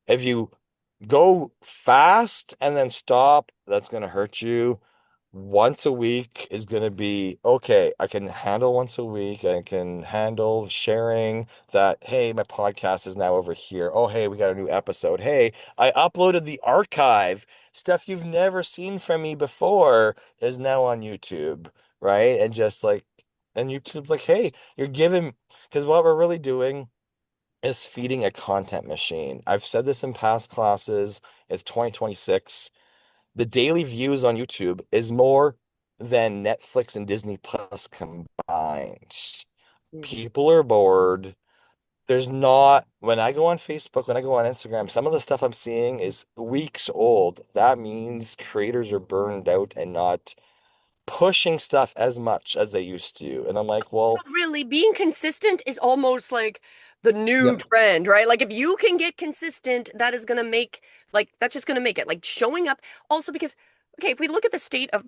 If you go fast and then stop, that's gonna hurt you. Once a week is going to be okay. I can handle once a week. I can handle sharing that. Hey, my podcast is now over here. Oh, hey, we got a new episode. Hey, I uploaded the archive. Stuff you've never seen from me before is now on YouTube, right? And YouTube's like, hey, you're giving, because what we're really doing is feeding a content machine. I've said this in past classes. It's 2026. The daily views on YouTube is more than Netflix and Disney Plus combined. Mhm. People are bored. There's not, when I go on Facebook, when I go on Instagram, some of the stuff I'm seeing is weeks old. That means creators are burned out and not pushing stuff as much as they used to. And I'm like, So well, really, being consistent is almost like the new Yep. trend, right? Like if you can get consistent, that is going to make that's just going to make it like showing up. Also because okay, if we look at the state of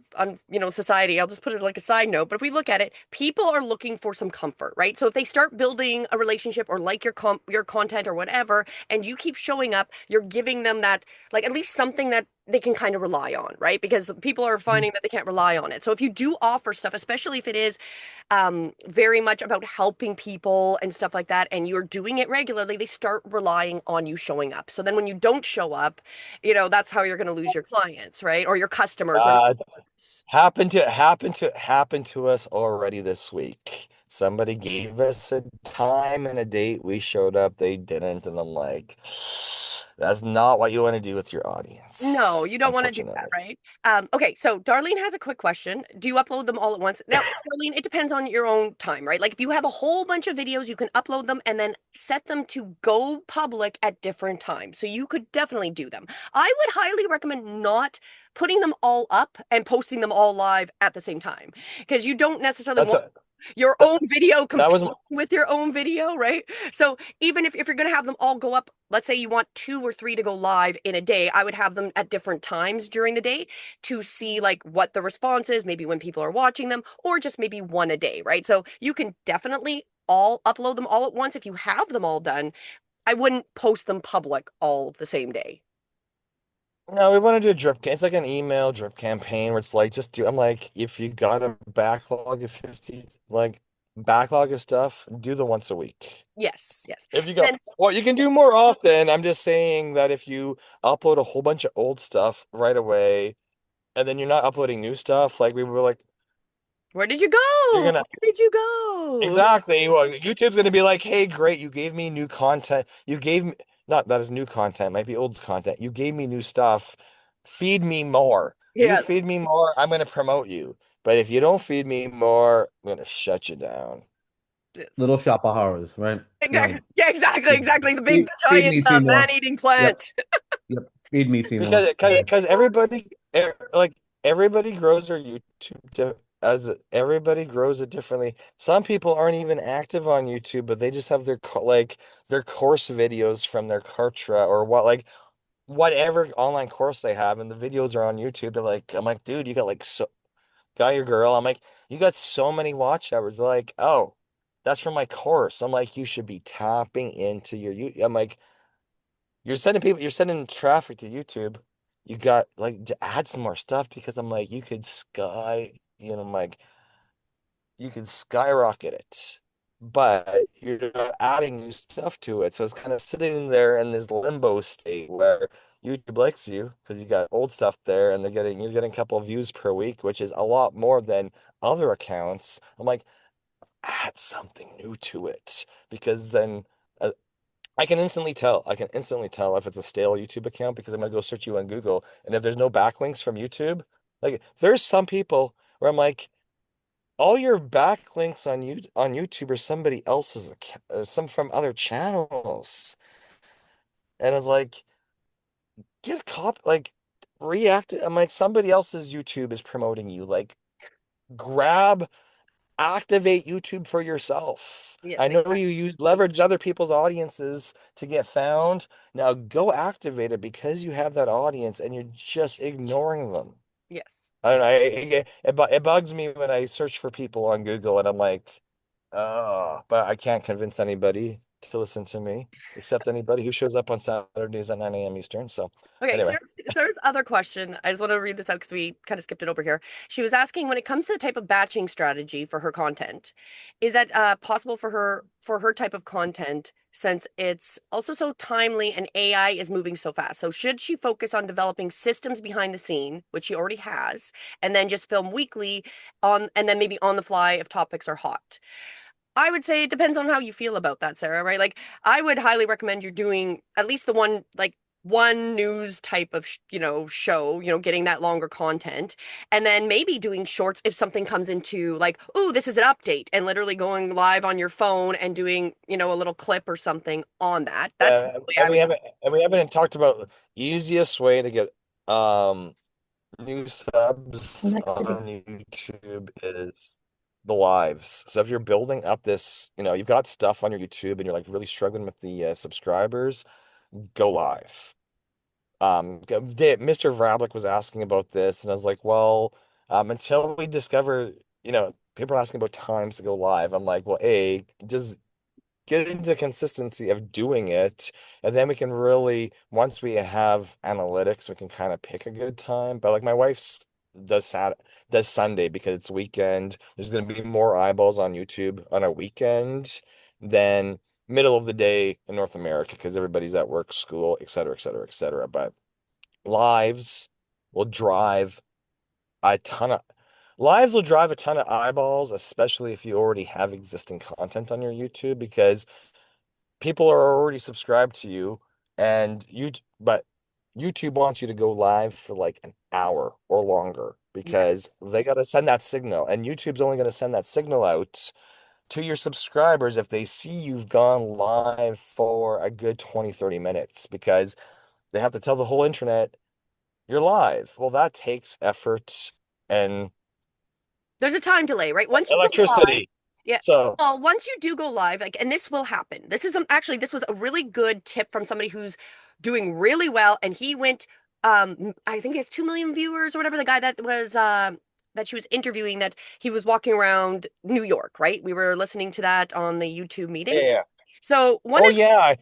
society, I'll just put it like a side note, but if we look at it, people are looking for some comfort, right? So if they start building a relationship or like your content or whatever, and you keep showing up, you're giving them that like at least something that they can kind of rely on, right? Because people are finding that they can't rely on it. So if you do offer stuff, especially if it is very much about helping people and stuff like that, and you're doing it regularly, they start relying on you showing up. So then when you don't show up, that's how you're going to lose your clients, right? Or your customers or uh, happened to us already this week. Somebody gave us a time and a date. We showed up, they didn't, and I'm like, that's not what you want to do with your no, audience, you don't want to do that, unfortunately. right? Okay, so Darlene has a quick question. Do you upload them all at once? Now, Darlene, it depends on your own time, right? Like if you have a whole bunch of videos, you can upload them and then set them to go public at different times. So you could definitely do them. I would highly recommend not putting them all up and posting them all live at the same time because you don't necessarily That's want a your that, own video that was competing with your own video, right? So even if you're going to have them all go up, let's say you want 2 or 3 to go live in a day, I would have them at different times during the day to see like what the response is, maybe when people are watching them, or just maybe one a day, right? So you can definitely all upload them all at once if you have them all done. I wouldn't post them public all the same day. No, we want to do a drip. It's like an email drip campaign where it's like just do. I'm like, if you got a backlog of 50, like backlog of stuff, do the once a week. Yes, yes. If you And go, then well, you can do more often. I'm just saying that if you upload a whole bunch of old stuff right away, and then you're not uploading new stuff, like we were like, where did you you're go? gonna Where did you go? exactly. Well, YouTube's gonna be like, hey, great, you gave me new content. You gave me not that is new content, might be old content. You gave me new stuff. Feed me more. You Yes, feed me more, I'm gonna promote you. But if you don't feed me more, I'm gonna shut you down. yes. Little shop of horrors, right? Exactly. Like, Yeah, exactly, yeah. exactly. The Feed giant me, Seymour. man-eating Yep, plant. yep. Feed me, Because Seymour. because because everybody like everybody grows their YouTube as everybody grows it differently. Some people aren't even active on YouTube, but they just have their like their course videos from their Kartra or what like whatever online course they have, and the videos are on YouTube. They're like, I'm like, dude, you got like so guy or girl. I'm like, you got so many watch hours. They're like, oh, that's from my course. I'm like, you should be tapping into your you. I'm like. You're sending traffic to YouTube. You got like to add some more stuff because I'm like, I'm like, you could skyrocket it, but you're not adding new stuff to it. So it's kind of sitting there in this limbo state where YouTube likes you because you got old stuff there and you're getting a couple of views per week, which is a lot more than other accounts. I'm like, add something new to it because then uh, I can instantly tell. I can instantly tell if it's a stale YouTube account because I'm gonna go search you on Google. And if there's no backlinks from YouTube, like there's some people where I'm like, all your backlinks on YouTube are somebody else's account, some from other channels. And it's like, get a like react. I'm like, somebody else's YouTube is promoting you. Like, grab activate YouTube for yourself. Yes, I know exactly. you use leverage other people's audiences to get found. Now go activate it because you have that audience and you're just ignoring them. Yes. I don't know. It bugs me when I search for people on Google and I'm like, oh, but I can't convince anybody to listen to me except anybody who shows up on Saturdays at 9 a.m. Eastern. So Okay, anyway, Sarah's other question, I just want to read this out because we kind of skipped it over here. She was asking when it comes to the type of batching strategy for her content, is that possible for her type of content since it's also so timely and AI is moving so fast? So should she focus on developing systems behind the scene, which she already has, and then just film weekly on and then maybe on the fly if topics are hot? I would say it depends on how you feel about that, Sarah, right? Like I would highly recommend you're doing at least the one news type of show, getting that longer content and then maybe doing shorts if something comes into like, oh, this is an update and literally going live on your phone and doing, a little clip or something on that. That's the way I would. and we haven't talked about the easiest way to get um new subs Next city. on YouTube is the lives. So if you're building up this, you've got stuff on your YouTube and you're like really struggling with the subscribers, go live. Mr. Vrablik was asking about this, and I was like, well, until we discover, people are asking about times to go live. I'm like, well, just get into consistency of doing it, and then we can really, once we have analytics, we can kind of pick a good time. But like my wife's does Sunday because it's weekend. There's going to be more eyeballs on YouTube on a weekend than middle of the day in North America because everybody's at work, school, et cetera, et cetera, et cetera. But lives will drive a ton of lives will drive a ton of eyeballs, especially if you already have existing content on your YouTube because people are already subscribed to you but YouTube wants you to go live for like an hour or longer Yeah. because they got to send that signal and YouTube's only going to send that signal out to your subscribers if they see you've gone live for a good 20-30 minutes because they have to tell the whole internet you're live. Well, that takes effort and There's a time delay, right? Once you go live, electricity. yeah. So Well, once you do go live, like, and this will happen. This was a really good tip from somebody who's doing really well, and he went, I think he has 2 million viewers or whatever. The guy that she was interviewing, that he was walking around New York, right? We were listening to that on the YouTube meeting. yeah. So one Oh of yeah.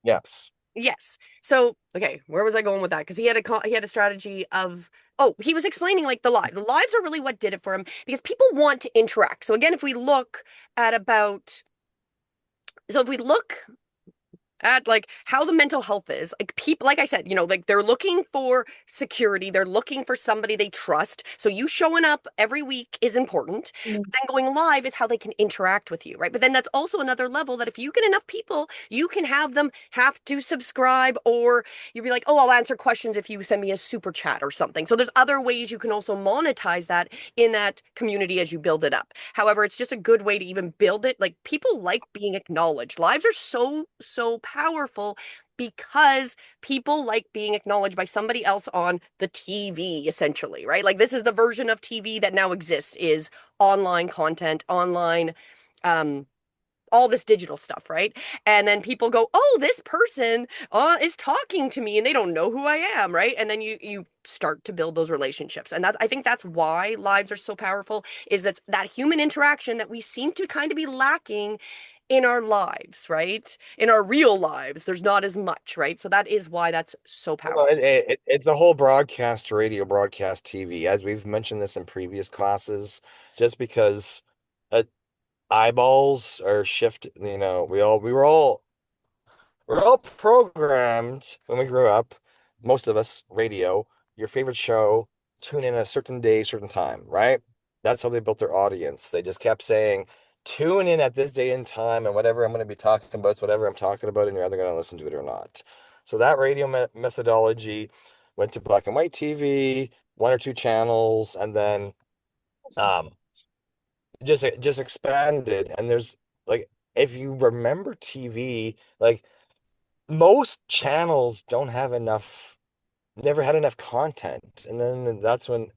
Yes. Yes. So, okay, where was I going with that? Because he had a strategy of, Oh, he was explaining like the live. The lives are really what did it for him because people want to interact. So again, if we look at about so if we look at like how the mental health is like people like I said, like they're looking for security, they're looking for somebody they trust, so you showing up every week is important. Mm. But then going live is how they can interact with you, right? But then that's also another level that if you get enough people, you can have them have to subscribe, or you'll be like, oh, I'll answer questions if you send me a super chat or something. So there's other ways you can also monetize that in that community as you build it up. However, it's just a good way to even build it. Like people like being acknowledged. Lives are so powerful because people like being acknowledged by somebody else on the TV, essentially, right? Like this is the version of TV that now exists is online content, online all this digital stuff, right? And then people go, "Oh, this person is talking to me, and they don't know who I am," right? And then you start to build those relationships, and I think that's why lives are so powerful. Is that human interaction that we seem to kind of be lacking in our lives, right? In our real lives, there's not as much, right? So that is why that's so Well, powerful. it's a whole broadcast radio, broadcast TV, as we've mentioned this in previous classes, just because uh, eyeballs are shift, we're all programmed when we grew up, most of us, radio, your favorite show, tune in a certain day, certain time, right? That's how they built their audience. They just kept saying, tune in at this day and time, and whatever I'm going to be talking about is whatever I'm talking about, and you're either going to listen to it or not. So that radio methodology went to black and white TV, one or two channels, and then um, just expanded. And there's like, if you remember TV, like most channels don't have enough, never had enough content. And then that's when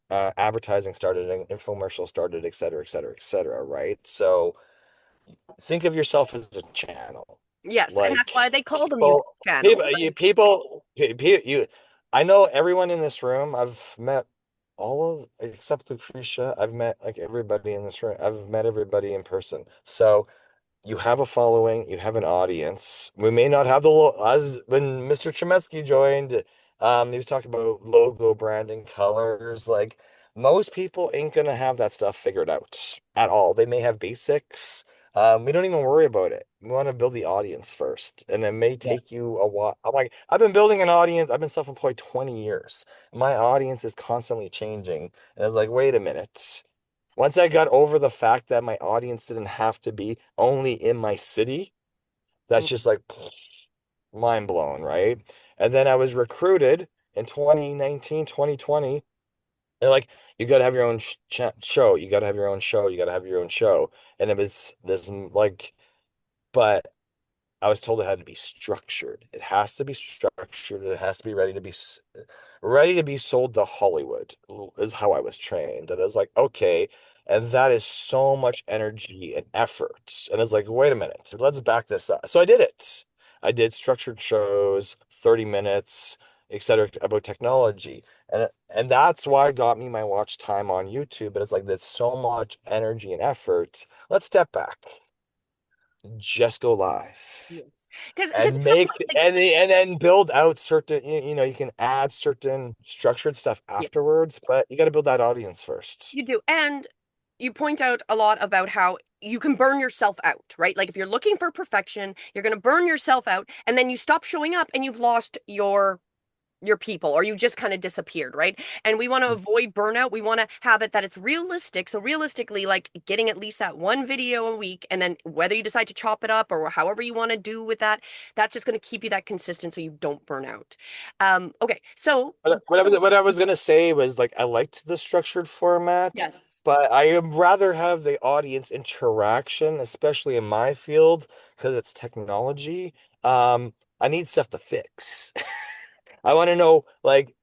advertising started and infomercials started, et cetera, et cetera, et cetera, right? So think of yourself as a channel. Yes, and that's Like why they call them YouTube people, channels. I know everyone in this room. I've met all of, except Lucretia, I've met like everybody in this room. I've met everybody in person. So you have a following, you have an audience. We may not have as when Mr. Chemetsky joined, he was talking about logo branding, colors. Like most people ain't gonna have that stuff figured out at all. They may have basics. We don't even worry about it. We want to build the audience first, and it may Yeah. take you a while. I'm like, I've been building an audience. I've been self-employed 20 years. My audience is constantly changing, and it's like, wait a minute. Once I got over the fact that my audience didn't have to be only in my city, that's just like mind blown, right? And then I was recruited in 2019, 2020. They're like, you got to have your own show. You got to have your own show. You got to have your own show. And it was this like, but I was told it had to be structured. It has to be structured. It has to be ready to be sold to Hollywood is how I was trained. And I was like, okay. And that is so much energy and effort. And it's like, wait a minute, let's back this up. So I did it. I did structured shows, 30 minutes, etc., about technology. And that's why got me my watch time on YouTube. But it's like there's so much energy and effort. Let's step back. Just go live Yes, because and make and then build out certain you can add certain structured stuff yeah, afterwards, but you got to build that audience first. you do. And you point out a lot about how you can burn yourself out, right? Like if you're looking for perfection, you're going to burn yourself out and then you stop showing up and you've lost your people or you just kind of disappeared, right? And we want to avoid burnout. We want to have it that it's realistic. So realistically, like getting at least that one video a week, and then whether you decide to chop it up or however you want to do with that, that's just going to keep you that consistent so you don't burn out. Okay, so What I was gonna say was like I liked the structured format, yes. but I would rather have the audience interaction, especially in my field, because it's technology. I need stuff to fix. I want to know, like,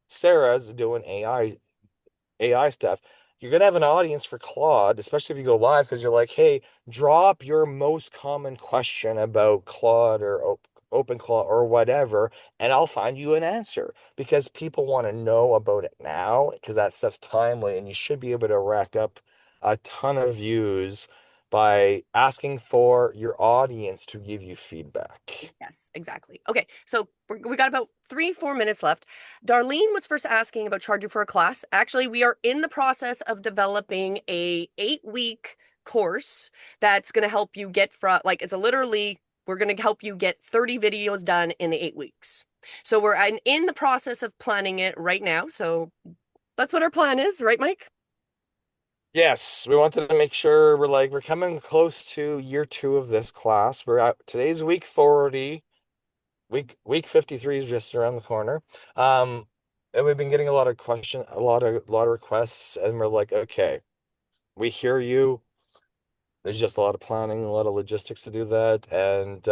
Sarah's doing AI stuff. You're gonna have an audience for Claude, especially if you go live, because you're like, hey, drop your most common question about Claude or Open Claude or whatever, and I'll find you an answer because people want to know about it now because that stuff's timely, and you should be able to rack up a ton of views by asking for your audience to give you feedback. Yes, exactly. Okay, so we got about 3, 4 minutes left. Darlene was first asking about charging for a class. Actually, we are in the process of developing a 8-week course that's going to help you get from like it's a literally we're going to help you get 30 videos done in the 8 weeks. So we're in the process of planning it right now. So that's what our plan is, right, Mike? Yes, we wanted to make sure we're coming close to year 2 of this class. We're at today's week 40. Week 53 is just around the corner. And we've been getting a lot of a lot of requests, and we're like, okay, we hear you. There's just a lot of planning, a lot of logistics to do that, and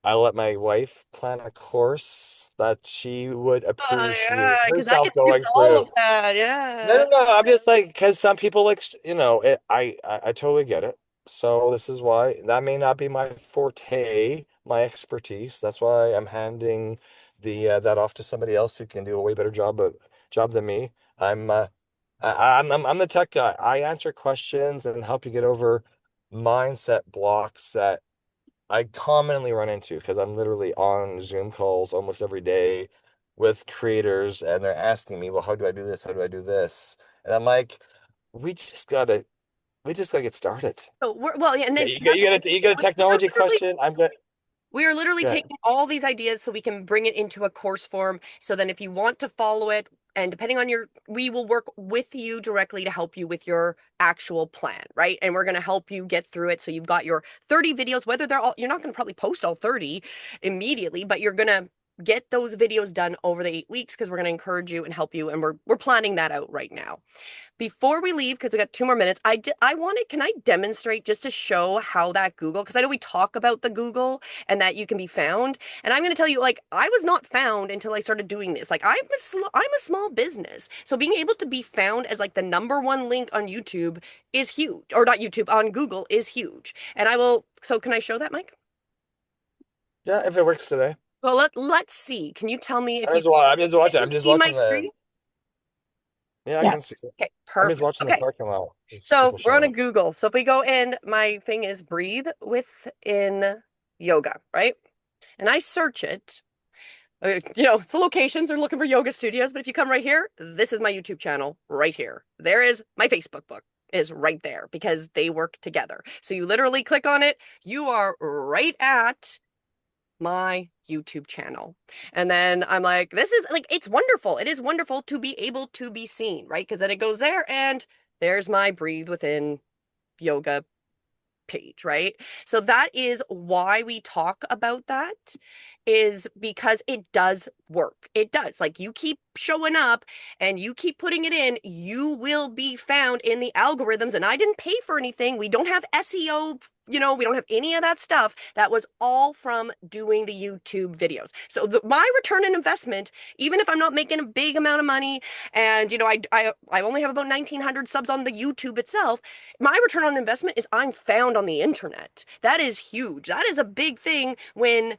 I let my wife plan a course that she would Oh appreciate yeah, because I herself get to do going all through. of that. No, Yeah. no, no. I'm just like, because some people like, I totally get it. So this is why that may not be my forte, my expertise. That's why I'm handing the that off to somebody else who can do a way better job than me. I'm I'm the tech guy. I answer questions and help you get over mindset blocks that I commonly run into because I'm literally on Zoom calls almost every day with creators, and they're asking me, well, how do I do this? How do I do this? And I'm like, we just gotta we just gotta get started. So well, yeah, and Yeah, then that's you got a we're technology literally question? I'm good. we are literally Yeah. taking all these ideas so we can bring it into a course form. So then if you want to follow it, and depending on we will work with you directly to help you with your actual plan, right? And we're going to help you get through it. So you've got your 30 videos, whether you're not going to probably post all 30 immediately, but you're going to get those videos done over the 8 weeks because we're going to encourage you and help you. And we're planning that out right now. Before we leave, because we got 2 more minutes, I wanted, can I demonstrate just to show how that Google, because I know we talk about the Google and that you can be found. And I'm going to tell you, like, I was not found until I started doing this. Like, I'm a small business. So being able to be found as like the #1 link on YouTube is huge, or not YouTube, on Google is huge. And so can I show that, Mike? Yeah, if it works today. Well, let's see. Can you tell me if I'm just watching. can I'm you just see my watching the screen? Yeah, I can see Yes. it. Okay, I'm just perfect. watching the Okay. parking lot. Just So people we're on showing a up. Google. So if we go in, my thing is breathe within yoga, right? And I search it. It's the locations are looking for yoga studios, but if you come right here, this is my YouTube channel right here. There is my Facebook book is right there because they work together. So you literally click on it, you are right at my YouTube channel. And then I'm like, this is like, it's wonderful. It is wonderful to be able to be seen, right? Because then it goes there and there's my breathe within yoga page, right? So that is why we talk about that, is because it does work. It does. Like you keep showing up and you keep putting it in, you will be found in the algorithms. And I didn't pay for anything. We don't have SEO. We don't have any of that stuff. That was all from doing the YouTube videos. So my return on investment, even if I'm not making a big amount of money, and I only have about 1,900 subs on the YouTube itself, my return on investment is I'm found on the internet. That is huge. That is a big thing. When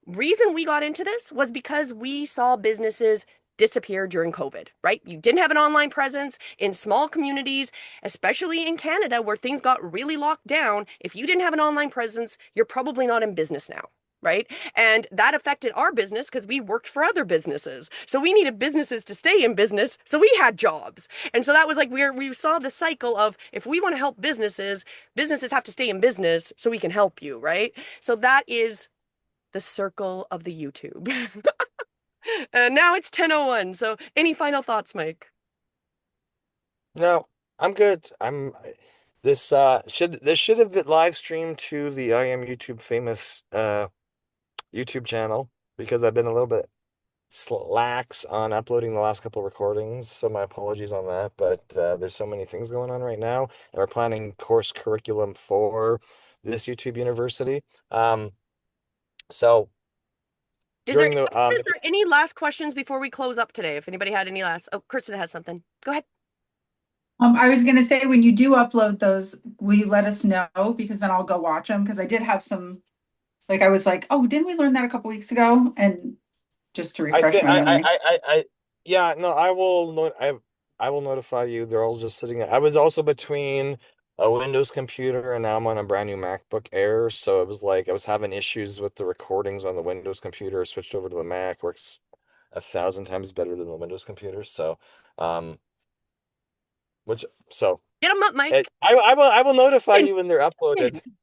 reason we got into this was because we saw businesses disappear during COVID, right? You didn't have an online presence in small communities, especially in Canada where things got really locked down. If you didn't have an online presence, you're probably not in business now. Right. And that affected our business because we worked for other businesses. So we needed businesses to stay in business. So we had jobs. And so that was like we saw the cycle of if we want to help businesses, businesses have to stay in business so we can help you. Right. So that is the circle of the YouTube. And now it's 10:01. So any final thoughts, Mike? No, I'm good. This should have been live streamed to the I am YouTube famous YouTube channel because I've been a little bit slacks on uploading the last couple recordings, so my apologies on that. But there's so many things going on right now, and we're planning course curriculum for this YouTube university. So during the Is there any last questions before we close up today? If anybody had any last, oh, Kristen has something. Go ahead. I was gonna say, when you do upload those, will you let us know? Because then I'll go watch them, because I did have some, like, I was like, oh, didn't we learn that a couple weeks ago? And just to I refresh think my memory. yeah, no, I will notify you. They're all just sitting. I was also between a Windows computer, and now I'm on a brand new MacBook Air. So it was like I was having issues with the recordings on the Windows computer. Switched over to the Mac, works 1,000 times better than the Windows computer. So, um, which so Get them up, Mike. I will notify Ken, you when they're uploaded. Ken,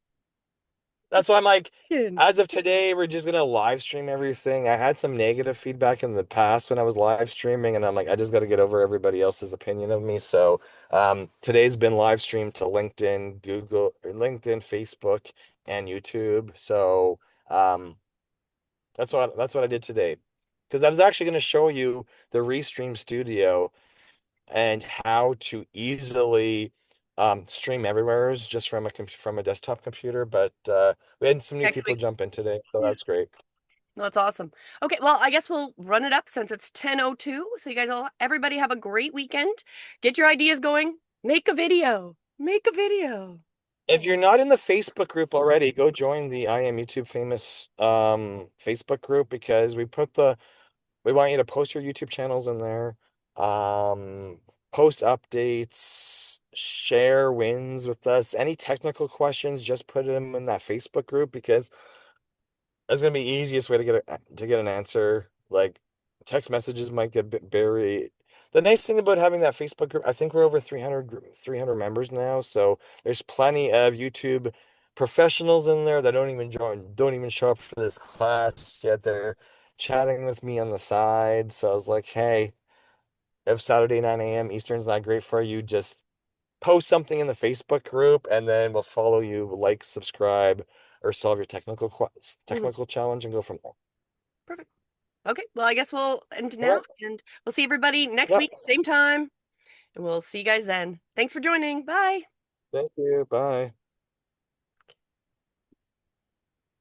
That's why I'm like, Ken. as of today, we're just gonna live stream everything. I had some negative feedback in the past when I was live streaming, and I'm like, I just got to get over everybody else's opinion of me. So, today's been live streamed to LinkedIn, Google, or LinkedIn, Facebook, and YouTube. So, that's what I did today, because I was actually going to show you the Restream Studio and how to easily stream everywhere just from a desktop computer. But we had some new Next people week. jump in today, so Yeah. that's great. No, that's awesome. Okay, well, I guess we'll run it up since it's 10:02. So you guys all, everybody have a great weekend. Get your ideas going. Make a video. Make a video. If you're not in the Facebook group already, go join the I Am YouTube Famous Facebook group, because we want you to post your YouTube channels in there, um, post updates, share wins with us. Any technical questions, just put them in that Facebook group, because that's gonna be the easiest way to get an answer. Like, text messages might get a bit buried. The nice thing about having that Facebook group, I think we're over 300 members now, so there's plenty of YouTube professionals in there that don't even show up for this class yet. They're chatting with me on the side. So I was like, hey, if Saturday 9 a.m. Eastern's not great for you, just post something in the Facebook group, and then we'll follow you, like, subscribe, or solve your technical challenge and go from there. Perfect. Okay, well, I guess we'll end All now right. and we'll see everybody next Yep. week, same time. And we'll see you guys then. Thanks for joining. Bye. Thank you. Bye.